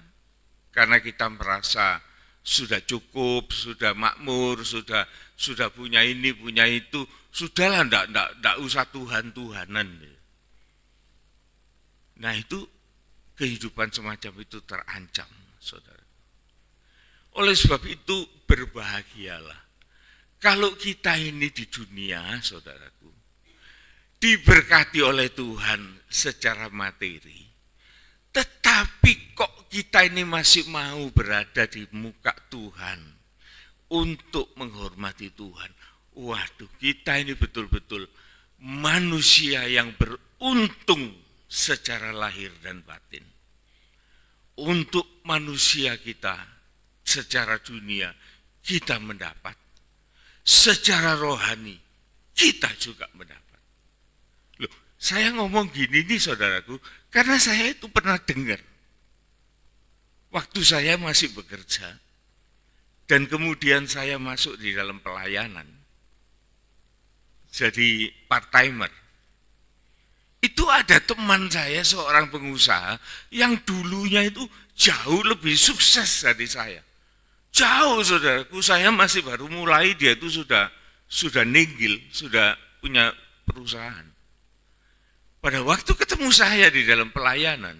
karena kita merasa sudah cukup, sudah makmur, sudah punya ini, punya itu, sudahlah, enggak usah Tuhan-Tuhanan. Nah itu kehidupan semacam itu terancam, saudara. Oleh sebab itu berbahagialah kalau kita ini di dunia, saudaraku, diberkati oleh Tuhan secara materi, tetapi kok kita ini masih mau berada di muka Tuhan untuk menghormati Tuhan. Waduh, kita ini betul-betul manusia yang beruntung secara lahir dan batin. Untuk manusia kita secara dunia kita mendapat, secara rohani kita juga mendapat. Loh, saya ngomong gini nih saudaraku, karena saya itu pernah dengar waktu saya masih bekerja dan kemudian saya masuk di dalam pelayanan jadi part-timer. Itu ada teman saya seorang pengusaha yang dulunya itu jauh lebih sukses dari saya. Jauh saudaraku, saya masih baru mulai, dia itu sudah ninggil, sudah punya perusahaan. Pada waktu ketemu saya di dalam pelayanan,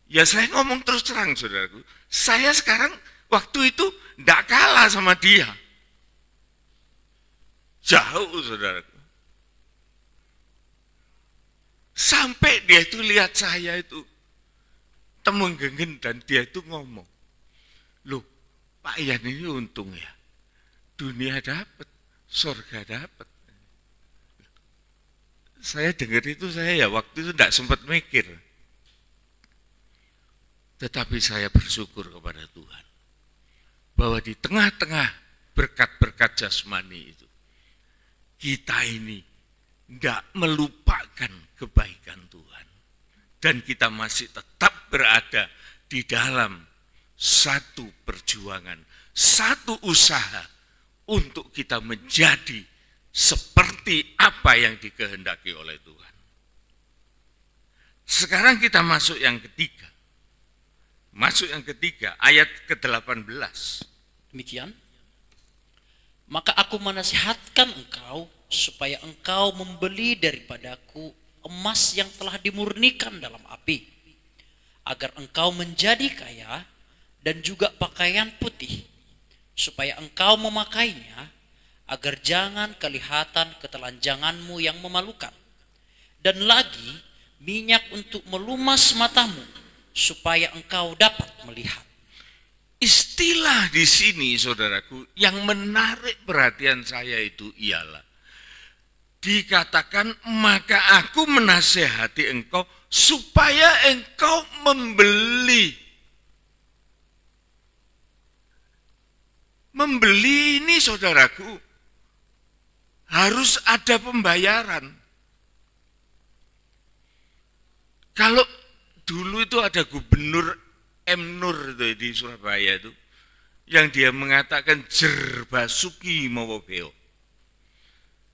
ya saya ngomong terus terang saudaraku, saya sekarang waktu itu tidak kalah sama dia. Jauh saudaraku. Sampai dia itu lihat saya itu temenggengen dan dia itu ngomong, loh Pak Ian ini untung ya, dunia dapat, surga dapat. Saya dengar itu, saya ya waktu itu tidak sempat mikir. Tetapi saya bersyukur kepada Tuhan bahwa di tengah-tengah berkat-berkat jasmani itu, kita ini tidak melupakan kebaikan Tuhan. Dan kita masih tetap berada di dalam satu perjuangan, satu usaha untuk kita menjadi seperti apa yang dikehendaki oleh Tuhan. Sekarang kita masuk yang ketiga. Masuk yang ketiga, ayat ke-18. Demikian. Maka aku menasihatkan engkau supaya engkau membeli daripadaku emas yang telah dimurnikan dalam api, agar engkau menjadi kaya, dan juga pakaian putih, supaya engkau memakainya, agar jangan kelihatan ketelanjanganmu yang memalukan, dan lagi minyak untuk melumas matamu, supaya engkau dapat melihat. Istilah di sini saudaraku yang menarik perhatian saya itu ialah dikatakan, maka aku menasehati engkau supaya engkau membeli. Membeli ini saudaraku harus ada pembayaran. Kalau dulu itu ada gubernur M. Nur itu di Surabaya itu, yang dia mengatakan jerbasuki mawobeo.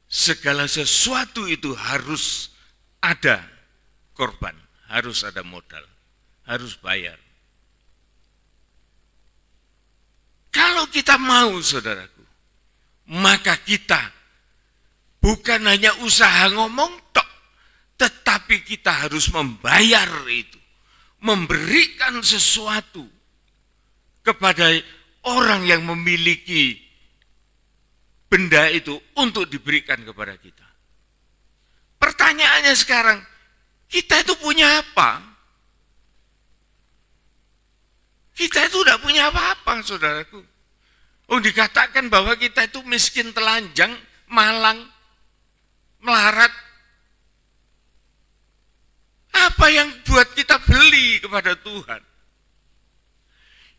Segala sesuatu itu harus ada korban, harus ada modal, harus bayar. Kalau kita mau saudaraku, maka kita bukan hanya usaha ngomong tok, tetapi kita harus membayar itu. Memberikan sesuatu kepada orang yang memiliki benda itu untuk diberikan kepada kita. Pertanyaannya sekarang, kita itu punya apa? Kita itu tidak punya apa-apa, saudaraku. Oh, dikatakan bahwa kita itu miskin, telanjang, malang, melarat. Apa yang buat kita beli kepada Tuhan?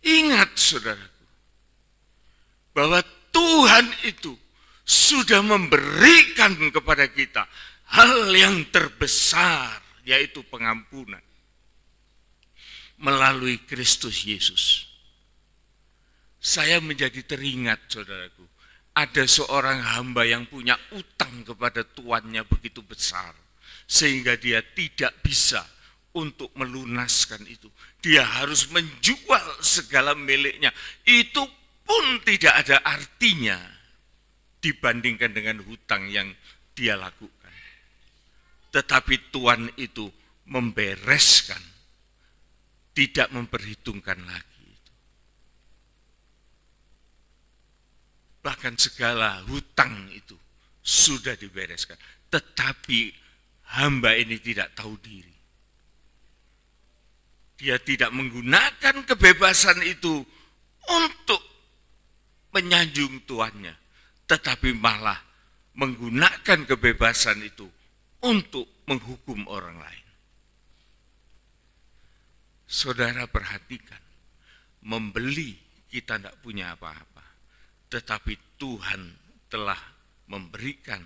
Ingat saudaraku, bahwa Tuhan itu sudah memberikan kepada kita hal yang terbesar, yaitu pengampunan. melalui Kristus Yesus. Saya menjadi teringat, saudaraku, ada seorang hamba yang punya utang kepada tuannya begitu besar, sehingga dia tidak bisa untuk melunaskan itu. Dia harus menjual segala miliknya. Itu pun tidak ada artinya dibandingkan dengan hutang yang dia lakukan. Tetapi tuan itu membereskan, tidak memperhitungkan lagi. Bahkan segala hutang itu sudah dibereskan. Tetapi hamba ini tidak tahu diri. Dia tidak menggunakan kebebasan itu untuk menyanjung tuannya. Tetapi malah menggunakan kebebasan itu untuk menghukum orang lain. Saudara perhatikan, membeli kita tidak punya apa-apa. Tetapi Tuhan telah memberikan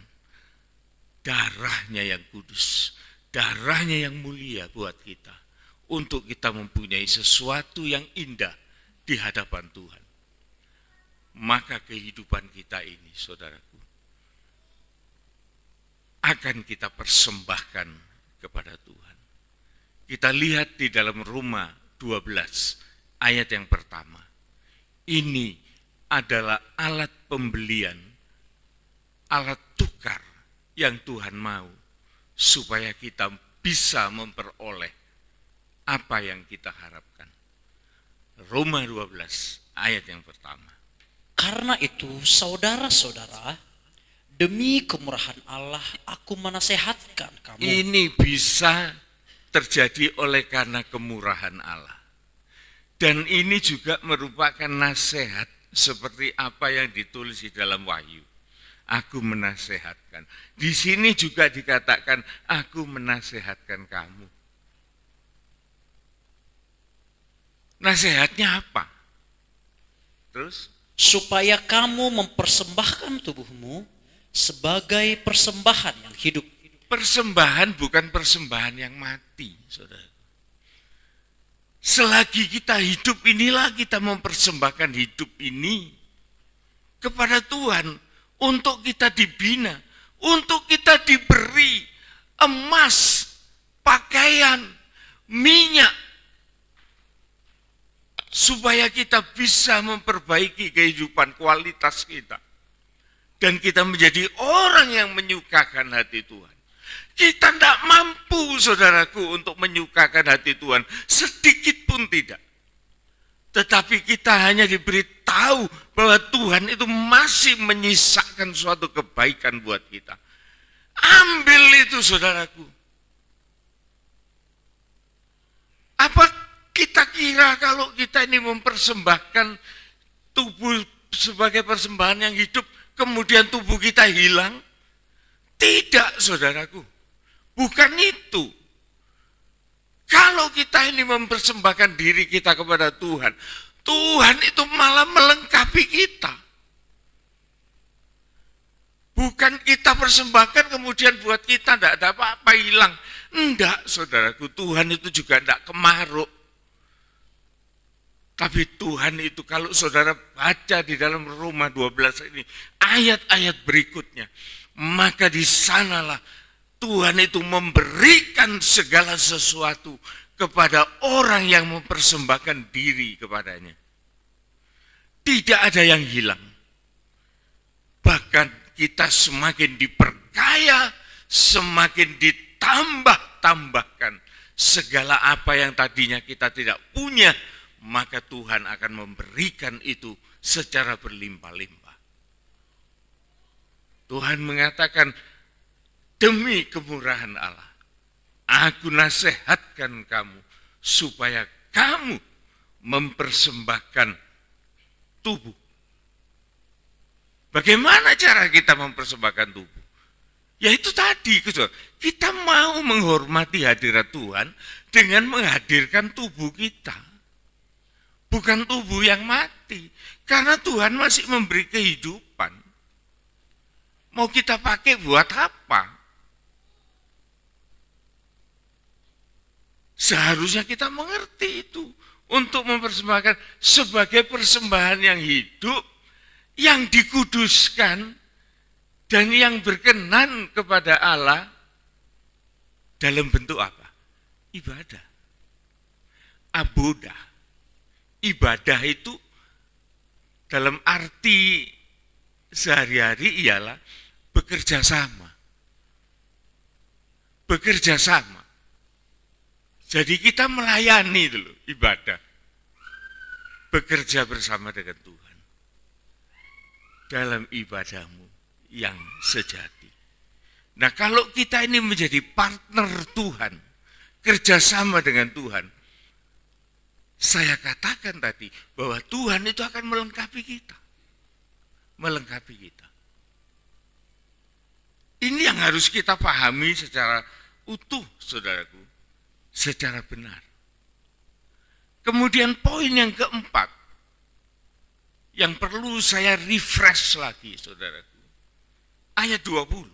darahnya yang kudus, darahnya yang mulia buat kita, untuk kita mempunyai sesuatu yang indah di hadapan Tuhan. Maka kehidupan kita ini, saudaraku, akan kita persembahkan kepada Tuhan. Kita lihat di dalam Roma 12 ayat yang pertama. Ini adalah alat pembelian, alat tukar yang Tuhan mau supaya kita bisa memperoleh apa yang kita harapkan. Roma 12 ayat yang pertama. Karena itu, saudara-saudara, demi kemurahan Allah, aku menasehatkan kamu. Ini bisa terjadi oleh karena kemurahan Allah. Dan ini juga merupakan nasihat seperti apa yang ditulis di dalam Wahyu. Aku menasehatkan. Di sini juga dikatakan, aku menasehatkan kamu. Nasihatnya apa? Terus? Supaya kamu mempersembahkan tubuhmu sebagai persembahan yang hidup. Persembahan bukan persembahan yang mati, saudara. Selagi kita hidup inilah kita mempersembahkan hidup ini kepada Tuhan untuk kita dibina, untuk kita diberi emas, pakaian, minyak, supaya kita bisa memperbaiki kehidupan kualitas kita. Dan kita menjadi orang yang menyukakan hati Tuhan. Kita tidak mampu, saudaraku, untuk menyukakan hati Tuhan. Sedikit pun tidak. Tetapi kita hanya diberitahu bahwa Tuhan itu masih menyisakan suatu kebaikan buat kita. Ambil itu, saudaraku. Apa kita kira kalau kita ini mempersembahkan tubuh sebagai persembahan yang hidup, kemudian tubuh kita hilang? Tidak, saudaraku. Bukan itu. Kalau kita ini mempersembahkan diri kita kepada Tuhan, Tuhan itu malah melengkapi kita. Bukan kita persembahkan kemudian buat kita tidak ada apa-apa hilang. Enggak, saudaraku, Tuhan itu juga tidak kemaruk. Tapi Tuhan itu kalau saudara baca di dalam Roma 12 ini, ayat-ayat berikutnya, maka di sanalah Tuhan itu memberikan segala sesuatu kepada orang yang mempersembahkan diri kepadanya. Tidak ada yang hilang. Bahkan kita semakin diperkaya, semakin ditambah-tambahkan segala apa yang tadinya kita tidak punya, maka Tuhan akan memberikan itu secara berlimpah-limpah. Tuhan mengatakan, demi kemurahan Allah, aku nasihatkan kamu supaya kamu mempersembahkan tubuh. Bagaimana cara kita mempersembahkan tubuh? Yaitu tadi, kita mau menghormati hadirat Tuhan dengan menghadirkan tubuh kita. Bukan tubuh yang mati, karena Tuhan masih memberi kehidupan. Mau kita pakai buat apa? Seharusnya kita mengerti itu untuk mempersembahkan sebagai persembahan yang hidup, yang dikuduskan, dan yang berkenan kepada Allah dalam bentuk apa? Ibadah. Abodah. Ibadah itu dalam arti sehari-hari ialah bekerja sama. Bekerja sama. Jadi kita melayani dulu ibadah. Bekerja bersama dengan Tuhan. Dalam ibadahmu yang sejati. Nah, kalau kita ini menjadi partner Tuhan, kerjasama dengan Tuhan, saya katakan tadi bahwa Tuhan itu akan melengkapi kita. Melengkapi kita. Ini yang harus kita pahami secara utuh, saudaraku. Secara benar. Kemudian poin yang keempat, yang perlu saya refresh lagi, saudaraku. Ayat 20.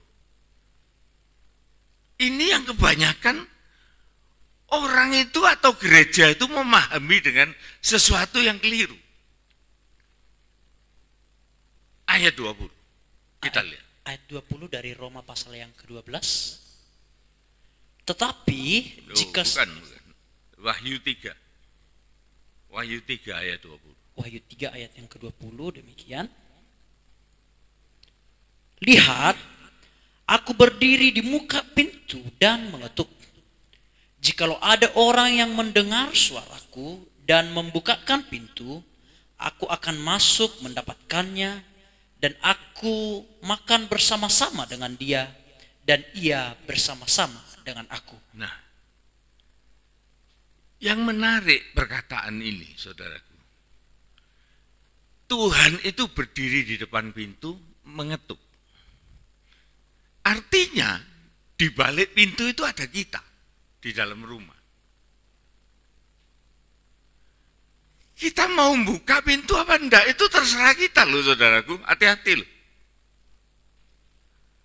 Ini yang kebanyakan orang itu atau gereja itu memahami dengan sesuatu yang keliru. Ayat 20. Kita lihat. Ayat 20 dari Roma pasal yang ke-12. Tetapi jika bukan. Wahyu 3. Wahyu 3 ayat 20. Wahyu 3 ayat yang ke-20 demikian. Lihat, aku berdiri di muka pintu dan mengetuk. Jikalau ada orang yang mendengar suaraku dan membukakan pintu, aku akan masuk mendapatkannya dan aku makan bersama-sama dengan dia dan ia bersama-sama dengan aku. Nah, yang menarik perkataan ini, saudaraku. Tuhan itu berdiri di depan pintu mengetuk. Artinya di balik pintu itu ada kita di dalam rumah. Kita mau buka pintu apa enggak itu terserah kita loh, saudaraku. Hati-hati loh.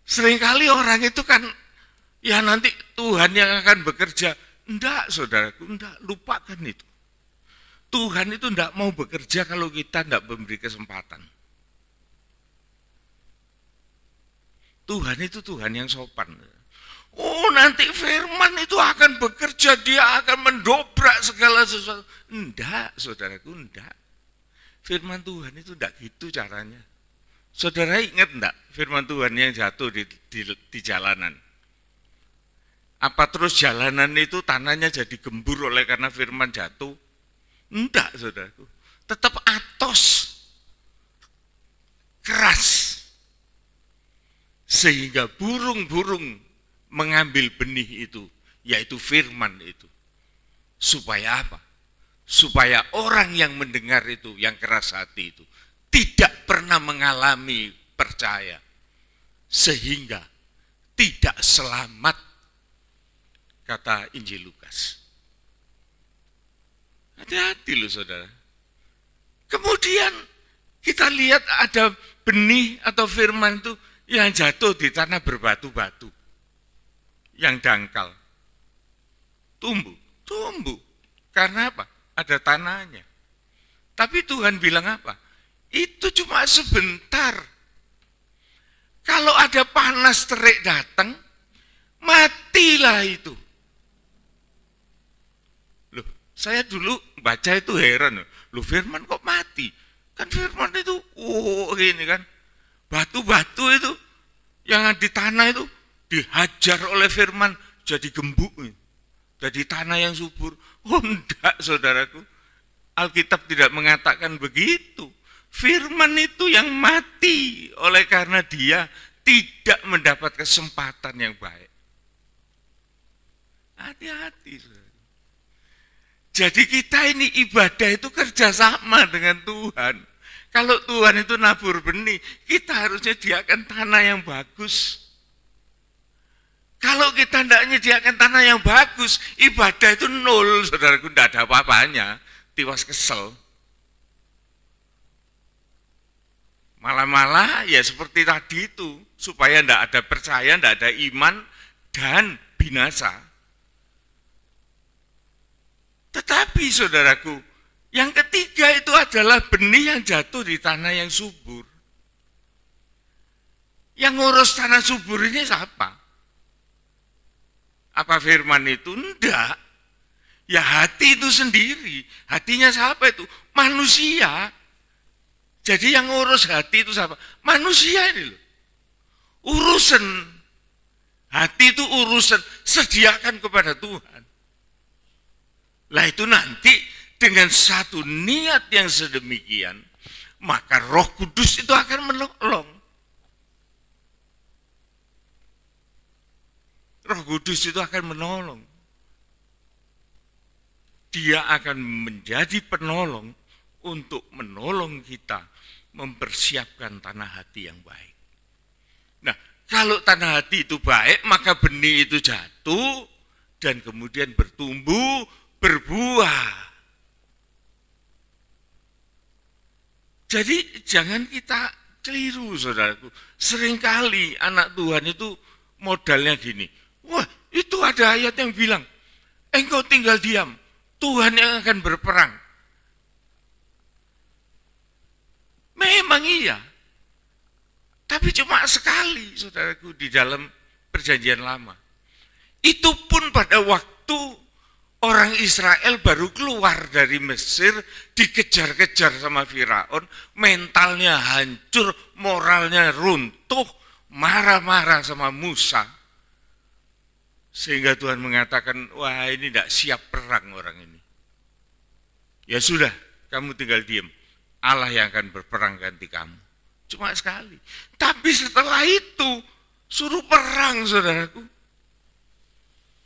Seringkali orang itu kan ya nanti Tuhan yang akan bekerja. Enggak, saudaraku, enggak, lupakan itu. Tuhan itu enggak mau bekerja kalau kita enggak memberi kesempatan. Tuhan itu Tuhan yang sopan. Oh, nanti firman itu akan bekerja, dia akan mendobrak segala sesuatu. Enggak, saudaraku, enggak. Firman Tuhan itu enggak gitu caranya. Saudara ingat enggak firman Tuhan yang jatuh di jalanan? Apa terus jalanan itu tanahnya jadi gembur oleh karena firman jatuh? Enggak, saudaraku. Tetap atos. Keras. Sehingga burung-burung mengambil benih itu, yaitu firman itu. Supaya apa? Supaya orang yang mendengar itu, yang keras hati itu, tidak pernah mengalami percaya. Sehingga tidak selamat, kata Injil Lukas. Hati-hati loh, saudara. Kemudian kita lihat ada benih atau firman itu yang jatuh di tanah berbatu-batu, yang dangkal. Tumbuh. Karena apa? Ada tanahnya. Tapi Tuhan bilang apa? Itu cuma sebentar. Kalau ada panas terik datang, matilah itu. Loh, saya dulu baca itu heran. Loh, firman kok mati? Kan firman itu, ini kan. Batu-batu itu yang di tanah itu dihajar oleh firman jadi gembuk, jadi tanah yang subur. Oh enggak, saudaraku, Alkitab tidak mengatakan begitu. Firman itu yang mati oleh karena dia tidak mendapat kesempatan yang baik. Hati-hati, saudara. Jadi kita ini ibadah itu kerjasama dengan Tuhan. Kalau Tuhan itu nabur benih, kita harusnya nyediakan tanah yang bagus. Kalau kita tidak menyediakan tanah yang bagus, ibadah itu nol, saudaraku, tidak ada apa-apanya. Tiwas kesel. Malah-malah ya seperti tadi itu, supaya tidak ada percaya, tidak ada iman, dan binasa. Tetapi saudaraku, yang ketiga itu adalah benih yang jatuh di tanah yang subur. Yang ngurus tanah subur ini siapa? Apa firman itu? Enggak. Ya hati itu sendiri. Hatinya siapa itu? Manusia. Jadi yang ngurus hati itu siapa? Manusia ini loh. Urusan. Hati itu urusan. Sediakan kepada Tuhan. Lah itu nanti dengan satu niat yang sedemikian, maka Roh Kudus itu akan menolong. Roh Kudus itu akan menolong. Dia akan menjadi penolong untuk menolong kita mempersiapkan tanah hati yang baik. Nah, kalau tanah hati itu baik, maka benih itu jatuh dan kemudian bertumbuh, berbuah. Jadi jangan kita keliru, saudaraku. Seringkali anak Tuhan itu modalnya gini. Wah, itu ada ayat yang bilang, engkau tinggal diam, Tuhan yang akan berperang. Memang iya. Tapi cuma sekali, saudaraku, di dalam perjanjian lama. Itu pun pada waktu orang Israel baru keluar dari Mesir, dikejar-kejar sama Firaun, mentalnya hancur, moralnya runtuh, marah-marah sama Musa. Sehingga Tuhan mengatakan, wah ini tidak siap perang orang ini. Ya sudah, kamu tinggal diam. Allah yang akan berperang ganti kamu. Cuma sekali. Tapi setelah itu, suruh perang, saudaraku.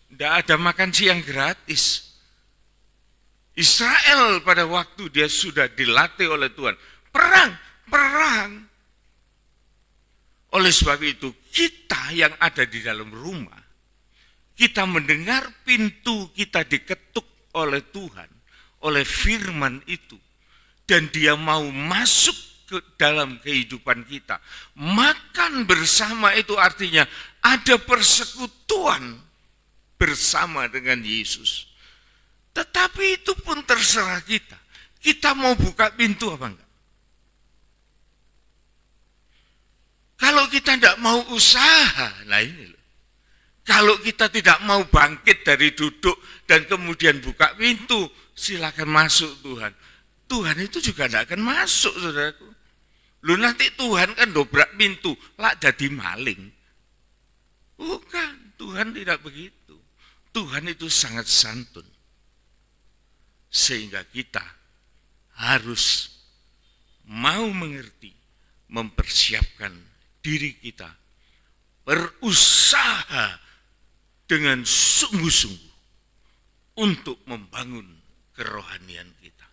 Tidak ada makan siang gratis. Israel pada waktu dia sudah dilatih oleh Tuhan. Perang, perang. Oleh sebab itu, kita yang ada di dalam rumah, kita mendengar pintu kita diketuk oleh Tuhan, oleh firman itu. Dan dia mau masuk ke dalam kehidupan kita. Makan bersama itu artinya ada persekutuan bersama dengan Yesus. Tetapi itu pun terserah kita. Kita mau buka pintu apa enggak? Kalau kita tidak mau usaha, nah ini loh. Kalau kita tidak mau bangkit dari duduk dan kemudian buka pintu, silakan masuk Tuhan. Tuhan itu juga tidak akan masuk, saudaraku. Lu nanti Tuhan kan dobrak pintu, lah jadi maling. Bukan, Tuhan tidak begitu. Tuhan itu sangat santun. Sehingga kita harus mau mengerti, mempersiapkan diri kita, berusaha dengan sungguh-sungguh untuk membangun kerohanian kita.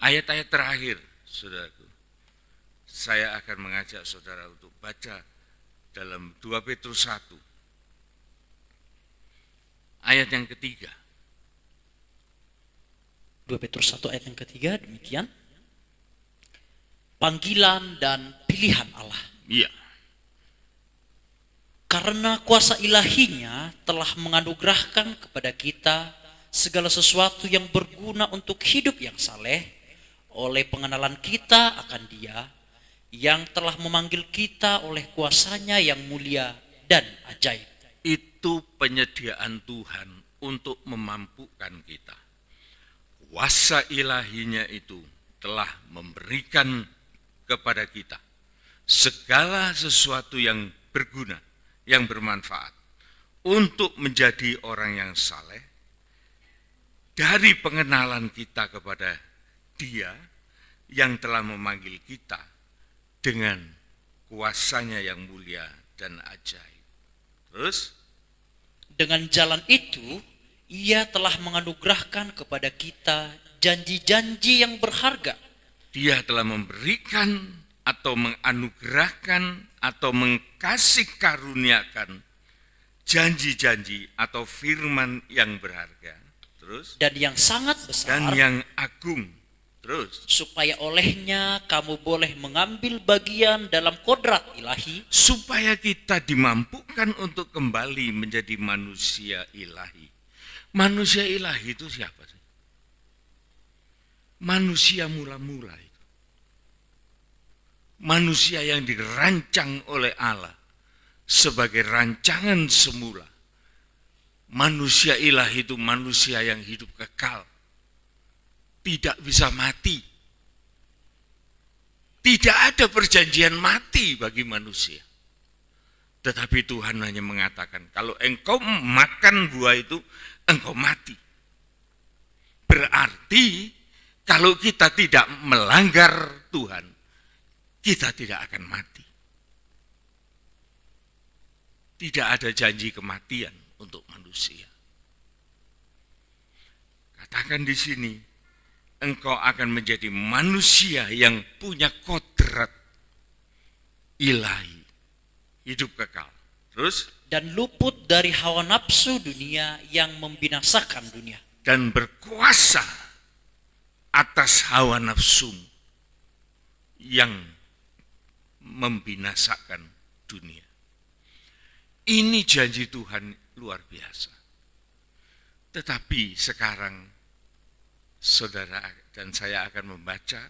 Ayat-ayat terakhir, saudaraku, saya akan mengajak saudara untuk baca dalam 2 Petrus 1. Ayat yang ketiga. 2 Petrus 1 ayat yang ketiga, demikian. Panggilan dan pilihan Allah. Iya. Karena kuasa ilahinya telah menganugerahkan kepada kita segala sesuatu yang berguna untuk hidup yang saleh oleh pengenalan kita akan Dia yang telah memanggil kita oleh kuasanya yang mulia dan ajaib. Itu penyediaan Tuhan untuk memampukan kita. Kuasa ilahinya itu telah memberikan kepada kita segala sesuatu yang berguna, yang bermanfaat untuk menjadi orang yang saleh dari pengenalan kita kepada Dia yang telah memanggil kita dengan kuasanya yang mulia dan ajaib. Terus, dengan jalan itu Ia telah menganugerahkan kepada kita janji-janji yang berharga. Dia telah memberikan atau menganugerahkan atau mengkasih karuniakan janji-janji atau firman yang berharga. Terus, dan yang sangat besar, dan yang agung. Terus, supaya olehnya kamu boleh mengambil bagian dalam kodrat ilahi, supaya kita dimampukan untuk kembali menjadi manusia ilahi, Manusia ilahi itu siapa sih? Manusia mula-mula itu. Manusia yang dirancang oleh Allah sebagai rancangan semula. Manusia ilahi itu manusia yang hidup kekal. Tidak bisa mati. Tidak ada perjanjian mati bagi manusia. Tetapi Tuhan hanya mengatakan, kalau engkau makan buah itu, engkau mati. Berarti kalau kita tidak melanggar Tuhan, kita tidak akan mati. Tidak ada janji kematian untuk manusia. Katakan di sini, engkau akan menjadi manusia yang punya kodrat ilahi. Hidup kekal. Terus? Dan luput dari hawa nafsu dunia yang membinasakan dunia. Dan berkuasa atas hawa nafsu yang membinasakan dunia. Ini janji Tuhan luar biasa. Tetapi sekarang saudara dan saya akan membaca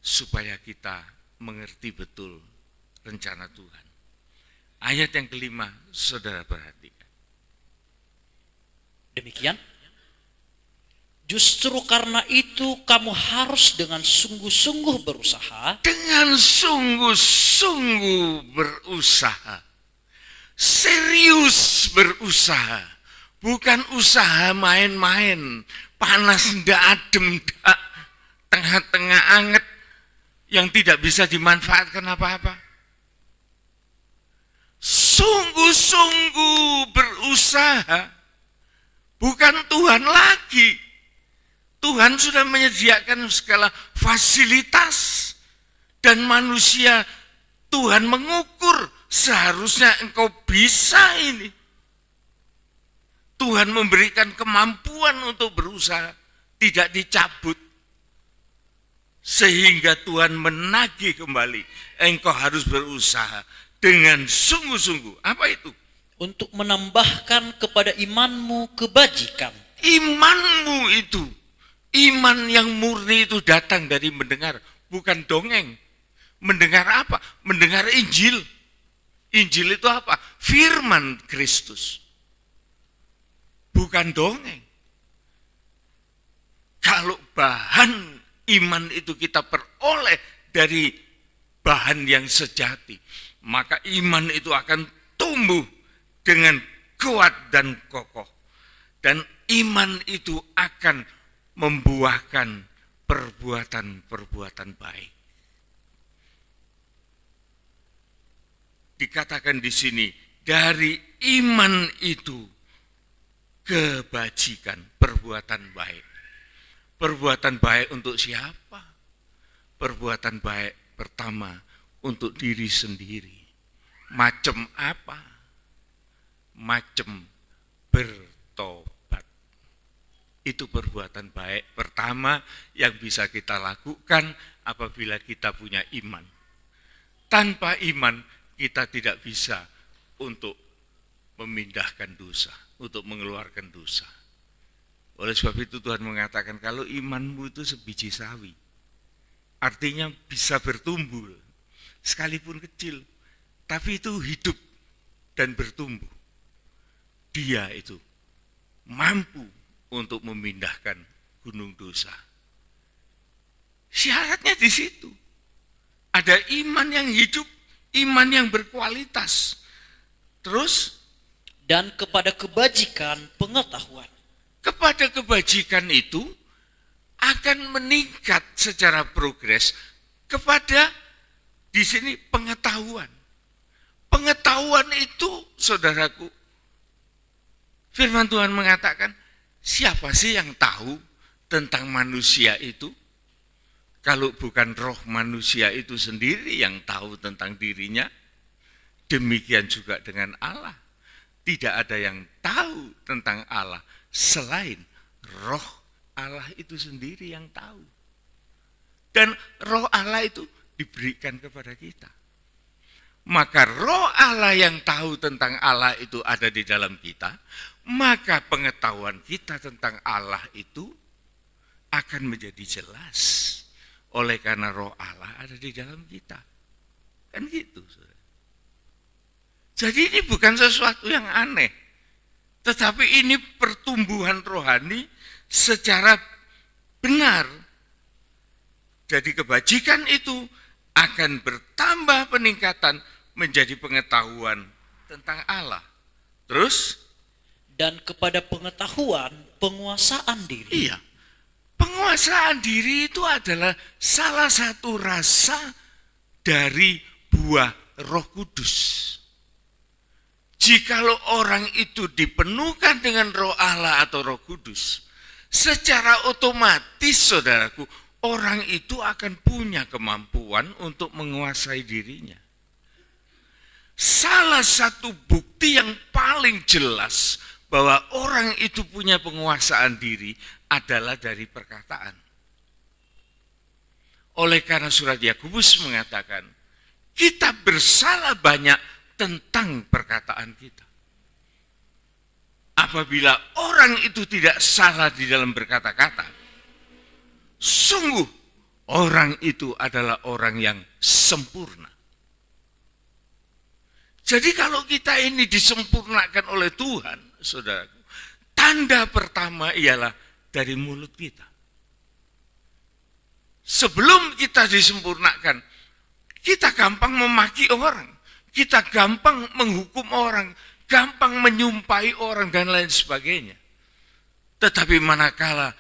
supaya kita mengerti betul rencana Tuhan. Ayat yang kelima, saudara perhatikan. Demikian, justru karena itu kamu harus dengan sungguh-sungguh berusaha. Dengan sungguh-sungguh berusaha. Serius berusaha. Bukan usaha main-main. Panas ndak adem ndak. Tengah-tengah anget. Yang tidak bisa dimanfaatkan apa-apa. Sungguh-sungguh berusaha. Bukan Tuhan lagi. Tuhan sudah menyediakan segala fasilitas. Dan manusia Tuhan mengukur. Seharusnya engkau bisa ini. Tuhan memberikan kemampuan untuk berusaha. Tidak dicabut. Sehingga Tuhan menagih kembali. Engkau harus berusaha. Dengan sungguh-sungguh. Apa itu? Untuk menambahkan kepada imanmu kebajikan. Imanmu itu. Iman yang murni itu datang dari mendengar. Bukan dongeng. Mendengar apa? Mendengar Injil. Injil itu apa? Firman Kristus. Bukan dongeng. Kalau bahan iman itu kita peroleh dari bahan yang sejati, maka iman itu akan tumbuh dengan kuat dan kokoh. Dan iman itu akan membuahkan perbuatan-perbuatan baik. Dikatakan di sini, dari iman itu kebajikan, perbuatan baik. Perbuatan baik untuk siapa? Perbuatan baik pertama untuk diri sendiri. Macam apa? Macam bertobat. Itu perbuatan baik pertama yang bisa kita lakukan apabila kita punya iman. Tanpa iman kita tidak bisa untuk memindahkan dosa, untuk mengeluarkan dosa. Oleh sebab itu Tuhan mengatakan kalau imanmu itu sebiji sawi, artinya bisa bertumbuh, sekalipun kecil, tapi itu hidup dan bertumbuh. Dia itu mampu untuk memindahkan gunung dosa. Syaratnya di situ. Ada iman yang hidup, iman yang berkualitas. Terus? Dan kepada kebajikan pengetahuan. Kepada kebajikan itu akan meningkat secara progres kepada di sini pengetahuan. Pengetahuan itu, saudaraku, firman Tuhan mengatakan, siapa sih yang tahu tentang manusia itu? Kalau bukan roh manusia itu sendiri yang tahu tentang dirinya, demikian juga dengan Allah. Tidak ada yang tahu tentang Allah selain roh Allah itu sendiri yang tahu. Dan roh Allah itu diberikan kepada kita. maka roh Allah yang tahu tentang Allah itu ada di dalam kita, maka pengetahuan kita tentang Allah itu akan menjadi jelas. Oleh karena roh Allah ada di dalam kita. Kan gitu, saudara. Jadi ini bukan sesuatu yang aneh. Tetapi ini pertumbuhan rohani secara benar. Jadi kebajikan itu akan bertambah peningkatan menjadi pengetahuan tentang Allah. Terus? Dan kepada pengetahuan, penguasaan diri. Iya. Penguasaan diri itu adalah salah satu rasa dari buah Roh Kudus. Jikalau orang itu dipenuhkan dengan Roh Allah atau Roh Kudus, secara otomatis, saudaraku, orang itu akan punya kemampuan untuk menguasai dirinya. Salah satu bukti yang paling jelas bahwa orang itu punya penguasaan diri adalah dari perkataan. Oleh karena surat Yakobus mengatakan, kita bersalah banyak tentang perkataan kita. Apabila orang itu tidak salah di dalam berkata-kata, sungguh orang itu adalah orang yang sempurna. Jadi kalau kita ini disempurnakan oleh Tuhan, saudaraku, tanda pertama ialah dari mulut kita. Sebelum kita disempurnakan, kita gampang memaki orang, kita gampang menghukum orang, gampang menyumpai orang dan lain sebagainya. Tetapi manakala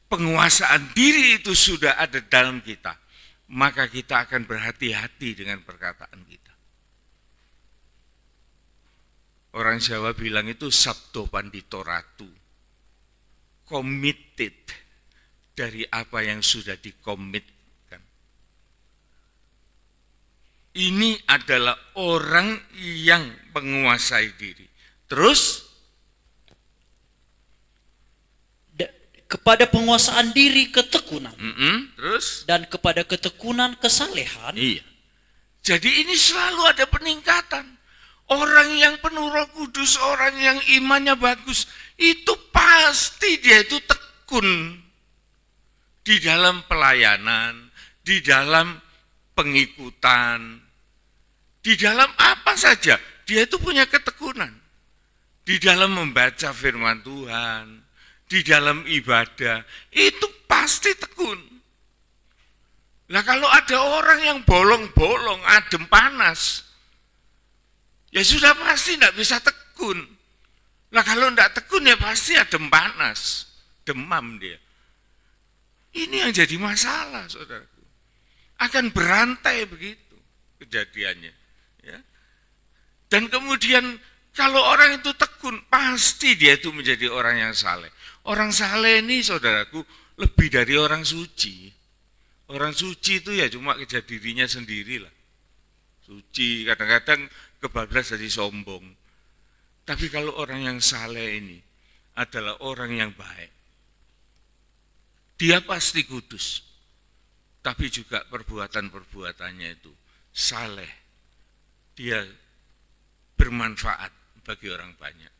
penguasaan diri itu sudah ada dalam kita, maka kita akan berhati-hati dengan perkataan kita. Orang Jawa bilang itu sabdo pandito ratu. Committed dari apa yang sudah dikomitkan. Ini adalah orang yang menguasai diri. Terus? Kepada penguasaan diri ketekunan. Terus? Dan kepada ketekunan kesalehan. Iya. Jadi ini selalu ada peningkatan. Orang yang penuh Roh Kudus, orang yang imannya bagus, itu pasti dia itu tekun di dalam pelayanan, di dalam pengikutan, di dalam apa saja, dia itu punya ketekunan. Di dalam membaca firman Tuhan, di dalam ibadah, itu pasti tekun. Nah kalau ada orang yang bolong-bolong, adem panas, ya sudah pasti tidak bisa tekun. Nah kalau tidak tekun ya pasti adem panas, demam dia. Ini yang jadi masalah, saudaraku. Akan berantai begitu kejadiannya. Ya. Dan kemudian kalau orang itu tekun, pasti dia itu menjadi orang yang saleh. Orang saleh ini, saudaraku, lebih dari orang suci. Orang suci itu ya cuma kejar dirinya sendiri lah. Suci, kadang-kadang kebablas jadi sombong. Tapi kalau orang yang saleh ini adalah orang yang baik. Dia pasti kudus. Tapi juga perbuatan-perbuatannya itu saleh. Dia bermanfaat bagi orang banyak.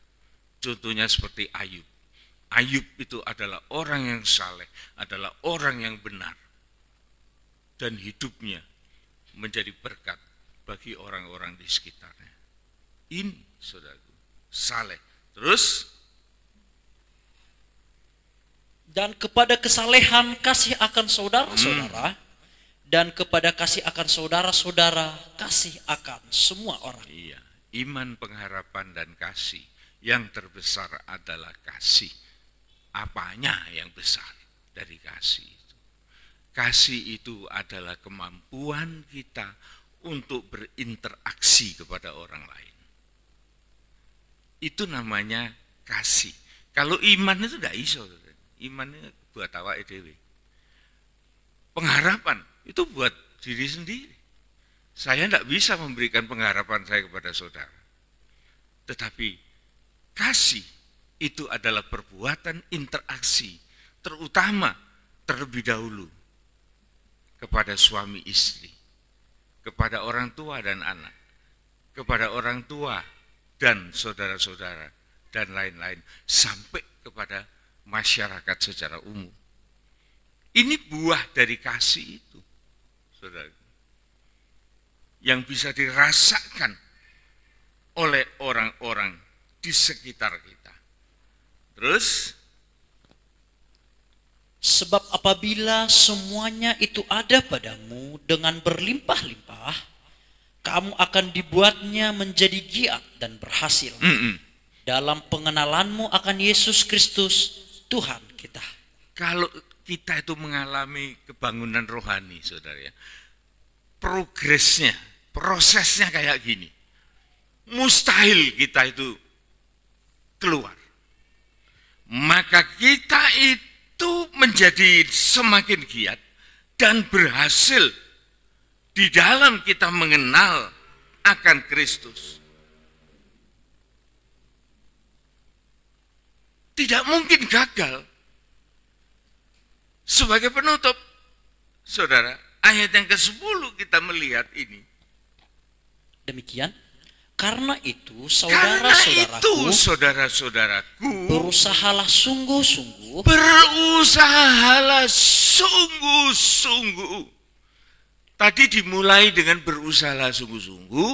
Contohnya seperti Ayub. Ayub itu adalah orang yang saleh, adalah orang yang benar. Dan hidupnya menjadi berkat bagi orang-orang di sekitarnya. Ini, saudaraku, saleh. Terus? Dan kepada kesalehan kasih akan saudara-saudara, dan kepada kasih akan saudara-saudara, kasih akan semua orang. Iya, iman, pengharapan, dan kasih. Yang terbesar adalah kasih. Apanya yang besar dari kasih itu? Kasih itu adalah kemampuan kita untuk berinteraksi kepada orang lain. Itu namanya kasih. Kalau iman itu tidak iso. Iman itu buat awake dhewe. Pengharapan itu buat diri sendiri. Saya tidak bisa memberikan pengharapan saya kepada saudara. Tetapi kasih itu adalah perbuatan interaksi, terutama terlebih dahulu kepada suami istri. kepada orang tua dan anak, kepada orang tua dan saudara-saudara, dan lain-lain, sampai kepada masyarakat secara umum. Ini buah dari kasih itu, saudara, yang bisa dirasakan oleh orang-orang di sekitar kita. Terus, sebab apabila semuanya itu ada padamu dengan berlimpah-limpah, kamu akan dibuatnya menjadi giat dan berhasil dalam pengenalanmu akan Yesus Kristus, Tuhan kita. Kalau kita itu mengalami kebangunan rohani, saudara ya, progresnya, prosesnya kayak gini. Mustahil kita itu keluar. Maka kita itu menjadi semakin giat dan berhasil di dalam kita mengenal akan Kristus. Tidak mungkin gagal. Sebagai penutup, saudara, ayat yang ke-10 kita melihat ini. Demikian, karena itu saudara-saudaraku, berusahalah sungguh-sungguh. Berusahalah sungguh-sungguh. Tadi dimulai dengan berusahalah sungguh-sungguh.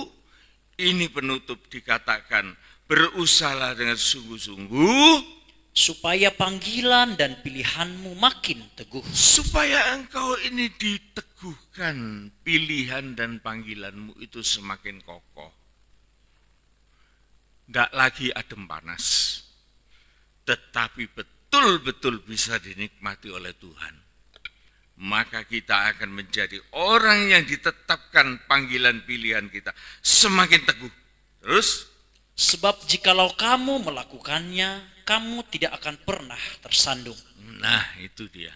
Ini penutup dikatakan berusahalah dengan sungguh-sungguh. Supaya panggilan dan pilihanmu makin teguh. Supaya engkau ini diteguhkan, pilihan dan panggilanmu itu semakin kokoh. Tidak lagi adem panas, tetapi betul-betul bisa dinikmati oleh Tuhan. Maka kita akan menjadi orang yang ditetapkan panggilan pilihan kita semakin teguh. Terus? Sebab jikalau kamu melakukannya, kamu tidak akan pernah tersandung. Nah, itu dia.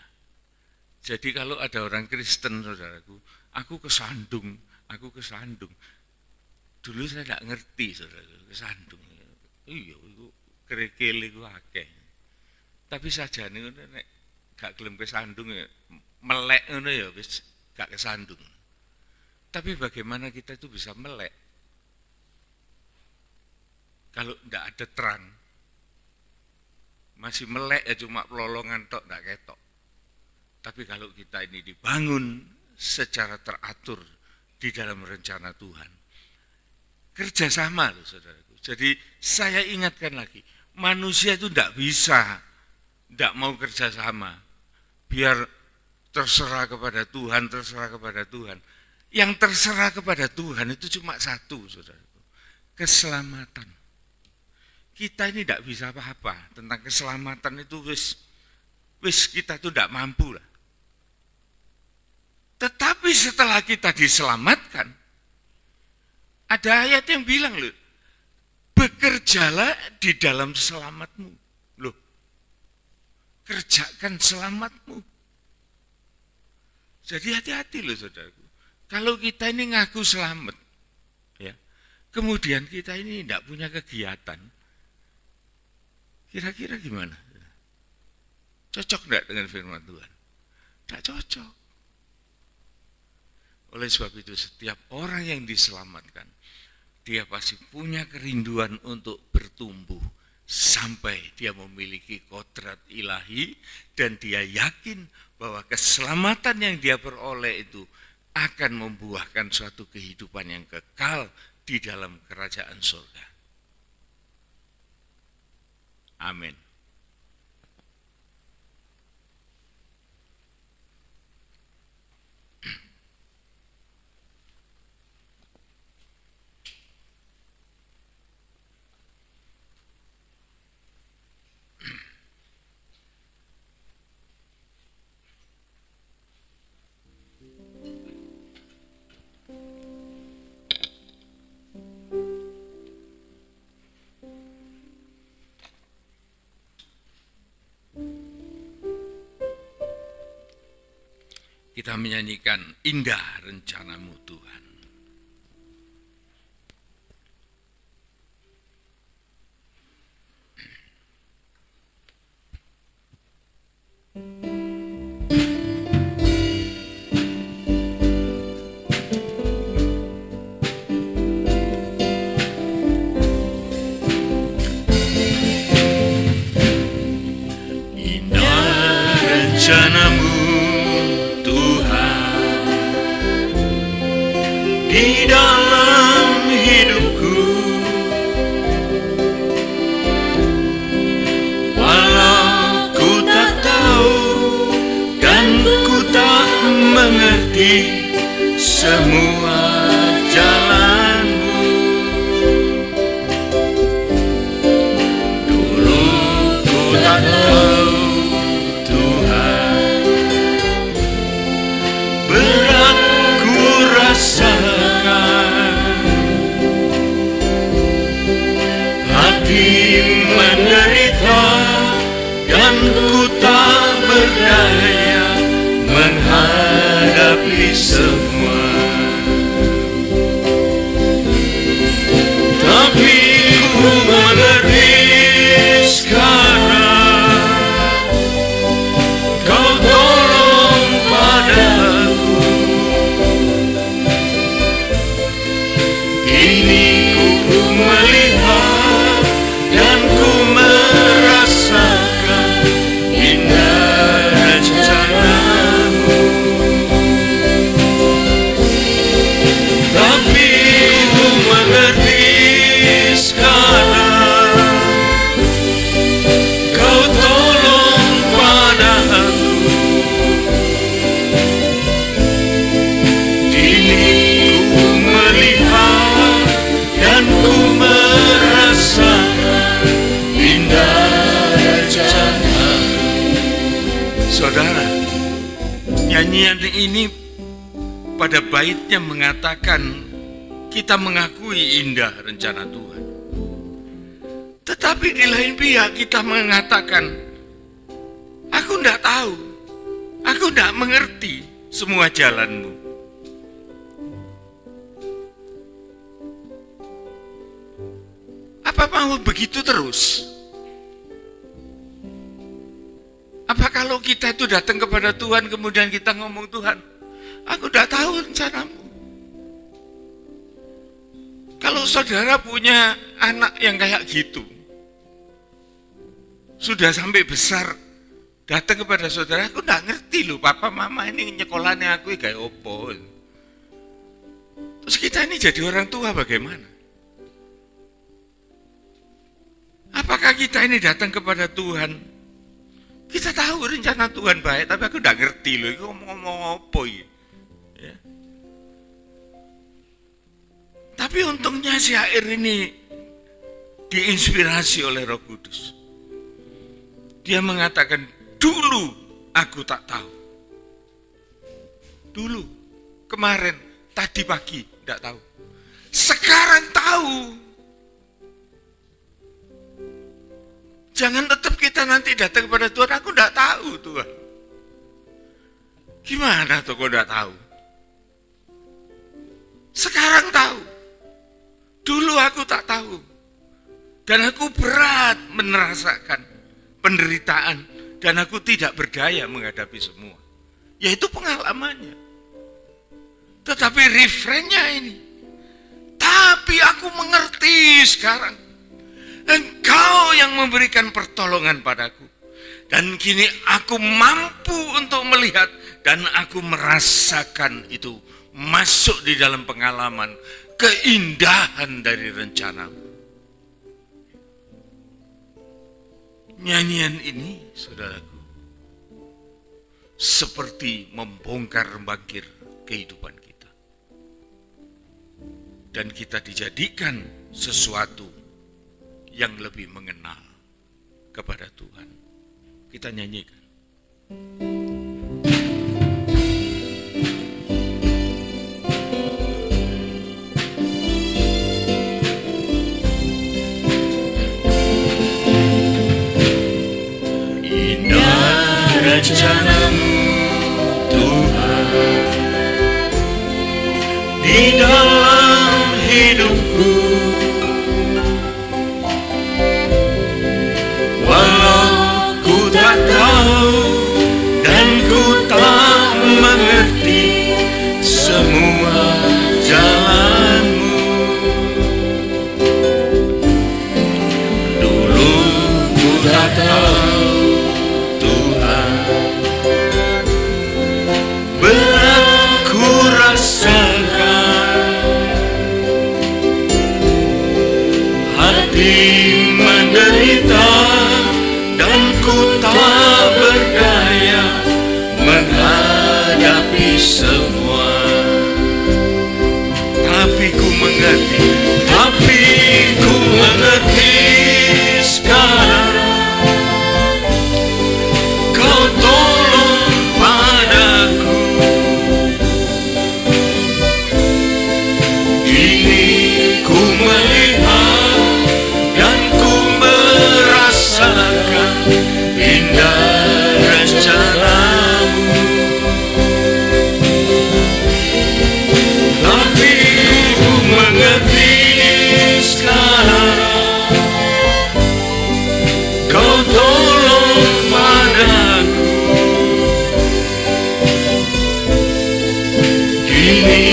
Jadi kalau ada orang Kristen, saudaraku, aku kesandung. Dulu saya tidak ngerti, saudaraku, kesandung. Iya, itu kerikil itu akeh. Tapi saja nih, gak gelem kesandung ya, melek ngono ya, wis gak kesandung. Tapi bagaimana kita itu bisa melek? Kalau tidak ada terang, masih melek ya cuma pelolongan tok, tidak ketok. Tapi kalau kita ini dibangun secara teratur di dalam rencana Tuhan, kerjasama loh saudaraku. Jadi saya ingatkan lagi, manusia itu tidak bisa, tidak mau kerjasama, biar terserah kepada Tuhan, terserah kepada Tuhan. Yang terserah kepada Tuhan itu cuma satu, saudaraku, keselamatan. Kita ini tidak bisa apa-apa tentang keselamatan itu, wis kita itu tidak mampu lah. Tetapi setelah kita diselamatkan, ada ayat yang bilang loh, bekerjalah di dalam selamatmu. Loh, kerjakan selamatmu. Jadi hati-hati loh saudaraku. Kalau kita ini ngaku selamat, ya, kemudian kita ini tidak punya kegiatan, kira-kira gimana? Cocok enggak dengan firman Tuhan? Tidak cocok. Oleh sebab itu setiap orang yang diselamatkan, dia pasti punya kerinduan untuk bertumbuh sampai dia memiliki kodrat ilahi dan dia yakin bahwa keselamatan yang dia peroleh itu akan membuahkan suatu kehidupan yang kekal di dalam kerajaan surga. Amin. Kita menyanyikan indah rencanamu Tuhan. di dalam hidupku. Walau ku tak tahu dan ku tak mengerti semua jalanmu. Dulu ku tak tahu Tuhan, berat ku rasakan, hati menderita dan ku tak berdaya menghadapi semua. Tapi ku mengerti sekarang, Kau tolong padaku. Kini ku melihat dan ku merasakan indah rencana-Mu. Tapi ku mengerti sekarang, Kau tolong padaku. Kini ku melihat dan ku merasakan indah rencana. Saudara, nyanyian ini pada baitnya mengatakan kita mengakui indah rencana Tuhan. Tetapi di lain pihak kita mengatakan, aku tidak tahu, aku tidak mengerti semua jalan-Mu. Apa mau begitu terus? Apa kalau kita itu datang kepada Tuhan kemudian kita ngomong, Tuhan, aku tidak tahu rencana-Mu. Kalau saudara punya anak yang kayak gitu, sudah sampai besar, datang kepada saudara, aku tidak ngerti loh, papa mama ini nyekolahnya aku kayak opo. Terus kita ini jadi orang tua bagaimana? Apakah kita ini datang kepada Tuhan, kita tahu rencana Tuhan baik, tapi aku tidak ngerti loh, itu ngomong apa ya? Tapi untungnya syair ini diinspirasi oleh Roh Kudus. Dia mengatakan, dulu aku tak tahu. Dulu, kemarin, tadi pagi, tidak tahu. Sekarang tahu. Jangan tetap kita nanti datang kepada Tuhan, aku tidak tahu Tuhan. Gimana tuh kok tidak tahu? Sekarang tahu. Dulu aku tak tahu. Dan aku berat merasakan penderitaan. Dan aku tidak berdaya menghadapi semua. Yaitu pengalamannya. Tetapi refrainnya ini. Tapi aku mengerti sekarang. Engkau yang memberikan pertolongan padaku. Dan kini aku mampu untuk melihat. Dan aku merasakan itu. Masuk di dalam pengalaman. Keindahan dari rencana-Mu. Nyanyian ini, saudaraku, seperti membongkar bangkir kehidupan kita. Dan kita dijadikan sesuatu yang lebih mengenal kepada Tuhan. Kita nyanyikan. Rencana-Mu Tuhan di dalam hidupku, walau ku tak tahu dan ku tak mengerti semua jalan-Mu. Dulu ku tak tahu rasakan semua. Tapi ku mengerti sekarang. Kau tolong padaku. Kini ku melihat dan ku merasakan indah rencanamu. Tapi ku mengerti sekarang. Kau tolong padaku. Kini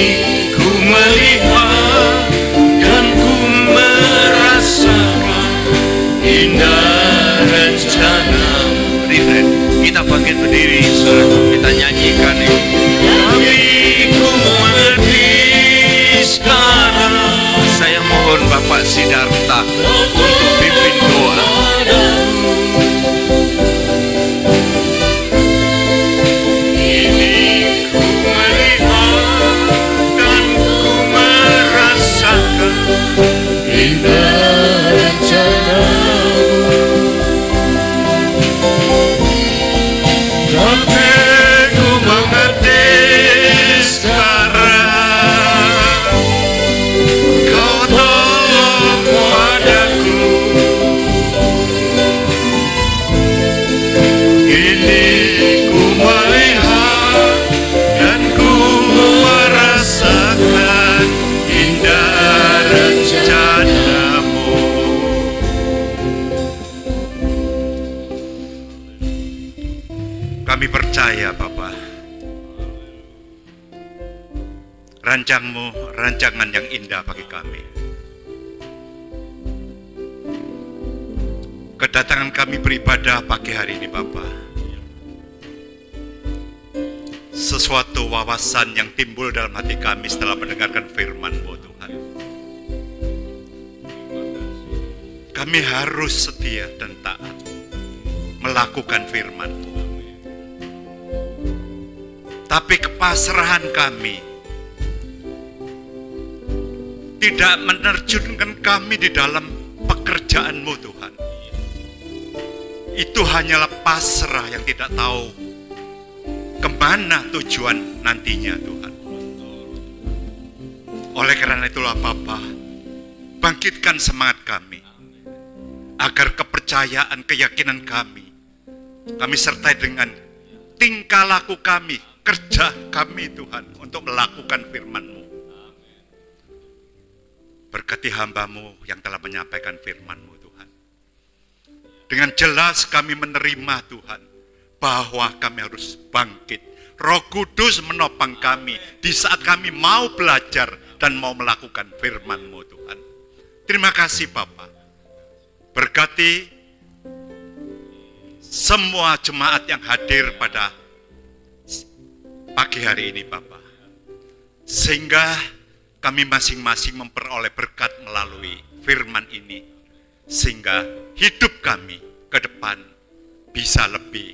ku melihat dan ku merasakan indah rencanamu. Refren, kita bangkit berdiri, saudara, kita nyanyikan ini. Tapi ku mengerti sekarang. Saya mohon Bapak Sidarta untuk pimpin doa. Ini ku melihat dan ku merasakan indah rencanamu. Tapi ku mengerti sekarang. Kau tolong padaku. Ini ku melihat dan ku merasakan indah rencanamu. Kami percaya Bapa, rancangan-Mu, rancangan yang indah bagi kami. Kedatangan kami beribadah pagi hari ini Bapa, sesuatu wawasan yang timbul dalam hati kami setelah mendengarkan firman-Mu Tuhan. Kami harus setia dan taat melakukan firman-Mu. Tapi kepasrahan kami tidak menerjunkan kami di dalam pekerjaan-Mu Tuhan. Itu hanyalah pasrah yang tidak tahu kemana tujuan nantinya Tuhan. Oleh karena itulah Bapa, bangkitkan semangat kami agar kepercayaan, keyakinan kami sertai dengan tingkah laku kami, kerja kami Tuhan untuk melakukan firman-Mu. Berkati hamba-Mu yang telah menyampaikan firman-Mu Tuhan. Dengan jelas kami menerima Tuhan bahwa kami harus bangkit. Roh Kudus menopang kami di saat kami mau belajar dan mau melakukan firman-Mu Tuhan. Terima kasih Bapa. Berkati semua jemaat yang hadir pada pagi hari ini Bapa, sehingga kami masing-masing memperoleh berkat melalui firman ini, sehingga hidup kami ke depan bisa lebih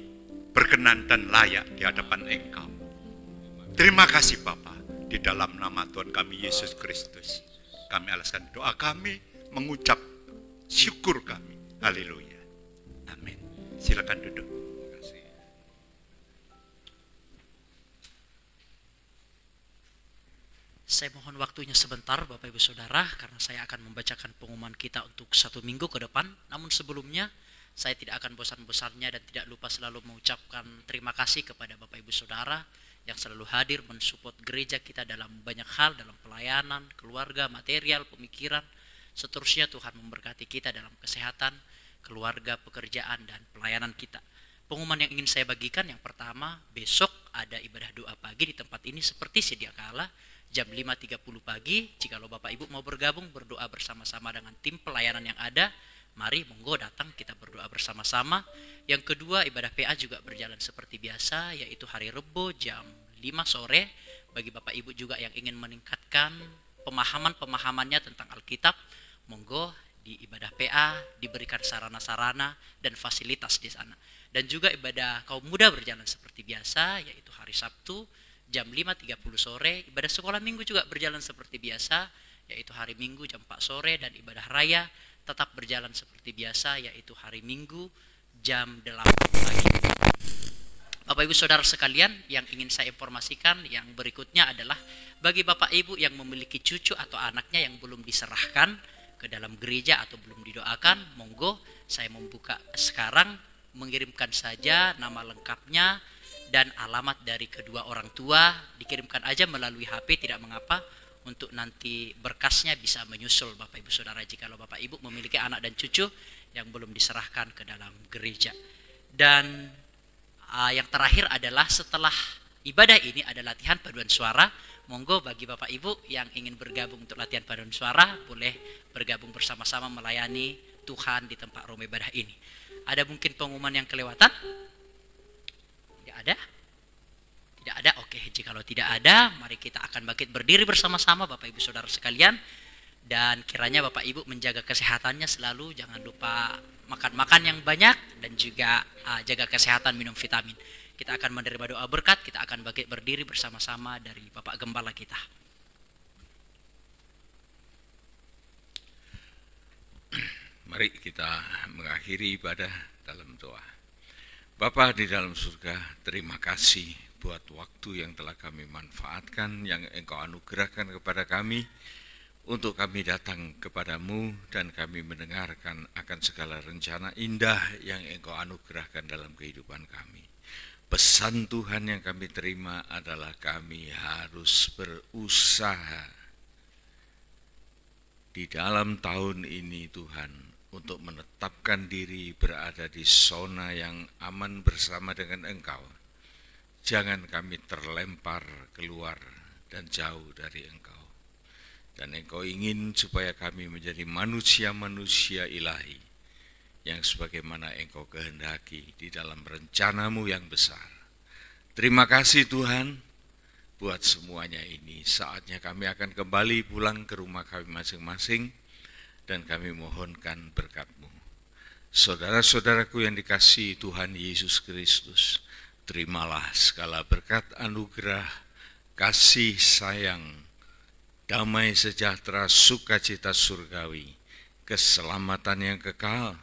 berkenan dan layak di hadapan Engkau. Terima kasih Bapa, di dalam nama Tuhan kami Yesus Kristus kami alaskan doa kami, mengucap syukur kami. Haleluya. Amin. Silakan duduk. Saya mohon waktunya sebentar Bapak Ibu Saudara, karena saya akan membacakan pengumuman kita untuk 1 minggu ke depan. Namun sebelumnya saya tidak akan bosan-bosannya dan tidak lupa selalu mengucapkan terima kasih kepada Bapak Ibu Saudara yang selalu hadir mensupport gereja kita dalam banyak hal, dalam pelayanan, keluarga, material, pemikiran. Seterusnya Tuhan memberkati kita dalam kesehatan, keluarga, pekerjaan, dan pelayanan kita. Pengumuman yang ingin saya bagikan, yang pertama, besok ada ibadah doa pagi di tempat ini seperti sedia kala. Jam 5.30 pagi, jikalau Bapak Ibu mau bergabung berdoa bersama-sama dengan tim pelayanan yang ada, mari monggo datang kita berdoa bersama-sama. Yang kedua, ibadah PA juga berjalan seperti biasa, yaitu hari Rebo jam 5 sore. Bagi Bapak Ibu juga yang ingin meningkatkan pemahamannya tentang Alkitab, monggo di ibadah PA diberikan sarana-sarana dan fasilitas di sana. Dan juga ibadah kaum muda berjalan seperti biasa, yaitu hari Sabtu jam 5.30 sore. Ibadah sekolah minggu juga berjalan seperti biasa, yaitu hari Minggu jam 4 sore, dan ibadah raya tetap berjalan seperti biasa, yaitu hari Minggu jam 8 pagi. Bapak Ibu Saudara sekalian, yang ingin saya informasikan yang berikutnya adalah bagi Bapak Ibu yang memiliki cucu atau anaknya yang belum diserahkan ke dalam gereja atau belum didoakan, monggo saya membuka sekarang, mengirimkan saja nama lengkapnya dan alamat dari kedua orang tua, dikirimkan aja melalui HP, tidak mengapa, untuk nanti berkasnya bisa menyusul Bapak Ibu Saudara jikalau Bapak Ibu memiliki anak dan cucu yang belum diserahkan ke dalam gereja. Dan yang terakhir adalah setelah ibadah ini ada latihan paduan suara. Monggo bagi Bapak Ibu yang ingin bergabung untuk latihan paduan suara, boleh bergabung bersama-sama melayani Tuhan di tempat rumah ibadah ini. Ada mungkin pengumuman yang kelewatan? Tidak ada? Tidak ada? Oke, jikalau tidak ada, mari kita akan bangkit berdiri bersama-sama Bapak Ibu Saudara sekalian. Dan kiranya Bapak Ibu menjaga kesehatannya selalu, jangan lupa makan-makan yang banyak, dan juga jaga kesehatan, minum vitamin. Kita akan menerima doa berkat, kita akan bangkit berdiri bersama-sama dari Bapak Gembala kita. Mari kita mengakhiri ibadah dalam doa. Bapa di dalam surga, terima kasih buat waktu yang telah kami manfaatkan, yang Engkau anugerahkan kepada kami, untuk kami datang kepadamu dan kami mendengarkan akan segala rencana indah yang Engkau anugerahkan dalam kehidupan kami. Pesan Tuhan yang kami terima adalah kami harus berusaha di dalam tahun ini Tuhan untuk menetapkan diri berada di zona yang aman bersama dengan Engkau. Jangan kami terlempar keluar dan jauh dari Engkau. Dan Engkau ingin supaya kami menjadi manusia-manusia ilahi yang sebagaimana Engkau kehendaki di dalam rencanamu yang besar. Terima kasih Tuhan buat semuanya ini. Saatnya kami akan kembali pulang ke rumah kami masing-masing dan kami mohonkan berkat-Mu. Saudara-saudaraku yang dikasihi Tuhan Yesus Kristus, terimalah segala berkat anugerah, kasih sayang, damai sejahtera, sukacita surgawi, keselamatan yang kekal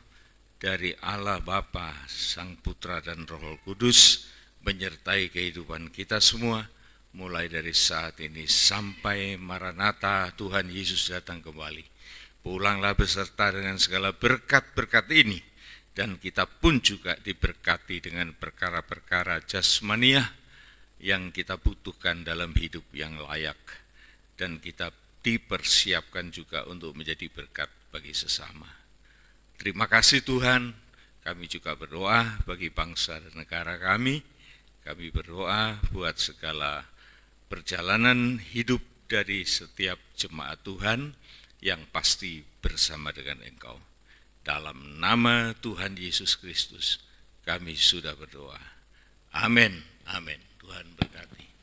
dari Allah Bapa, Sang Putra dan Roh Kudus menyertai kehidupan kita semua mulai dari saat ini sampai Maranatha Tuhan Yesus datang kembali. Pulanglah beserta dengan segala berkat-berkat ini, dan kita pun juga diberkati dengan perkara-perkara jasmaniah yang kita butuhkan dalam hidup yang layak. Dan kita dipersiapkan juga untuk menjadi berkat bagi sesama. Terima kasih Tuhan, kami juga berdoa bagi bangsa dan negara kami. Kami berdoa buat segala perjalanan hidup dari setiap jemaat Tuhan yang pasti bersama dengan Engkau. Dalam nama Tuhan Yesus Kristus, kami sudah berdoa. Amin. Amin. Tuhan berkati.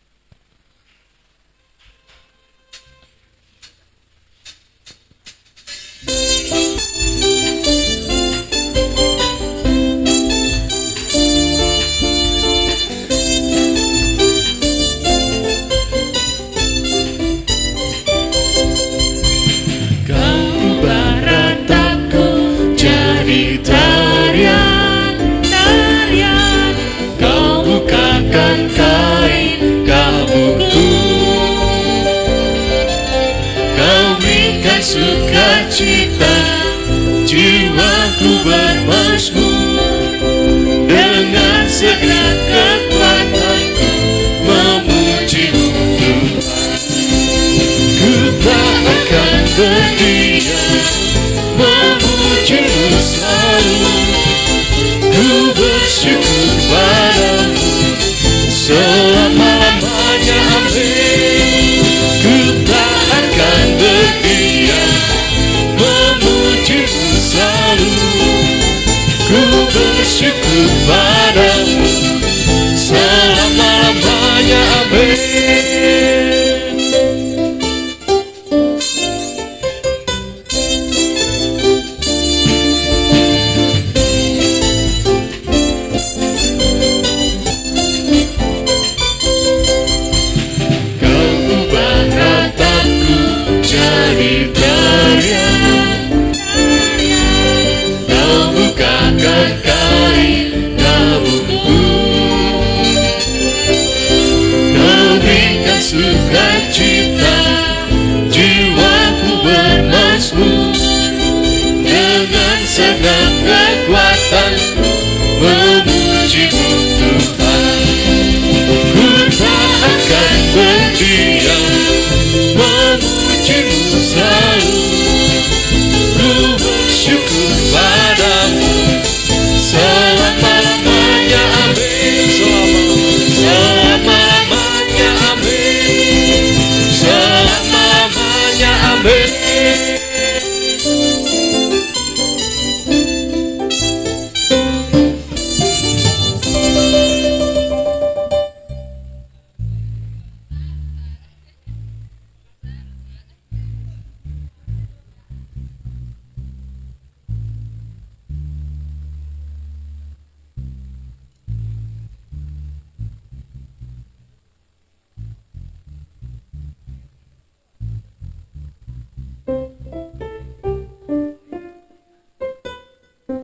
Sukacita, jiwaku bermazmur, dengan segenap kekuatanku memuji Tuhan. Ku tak akan pergi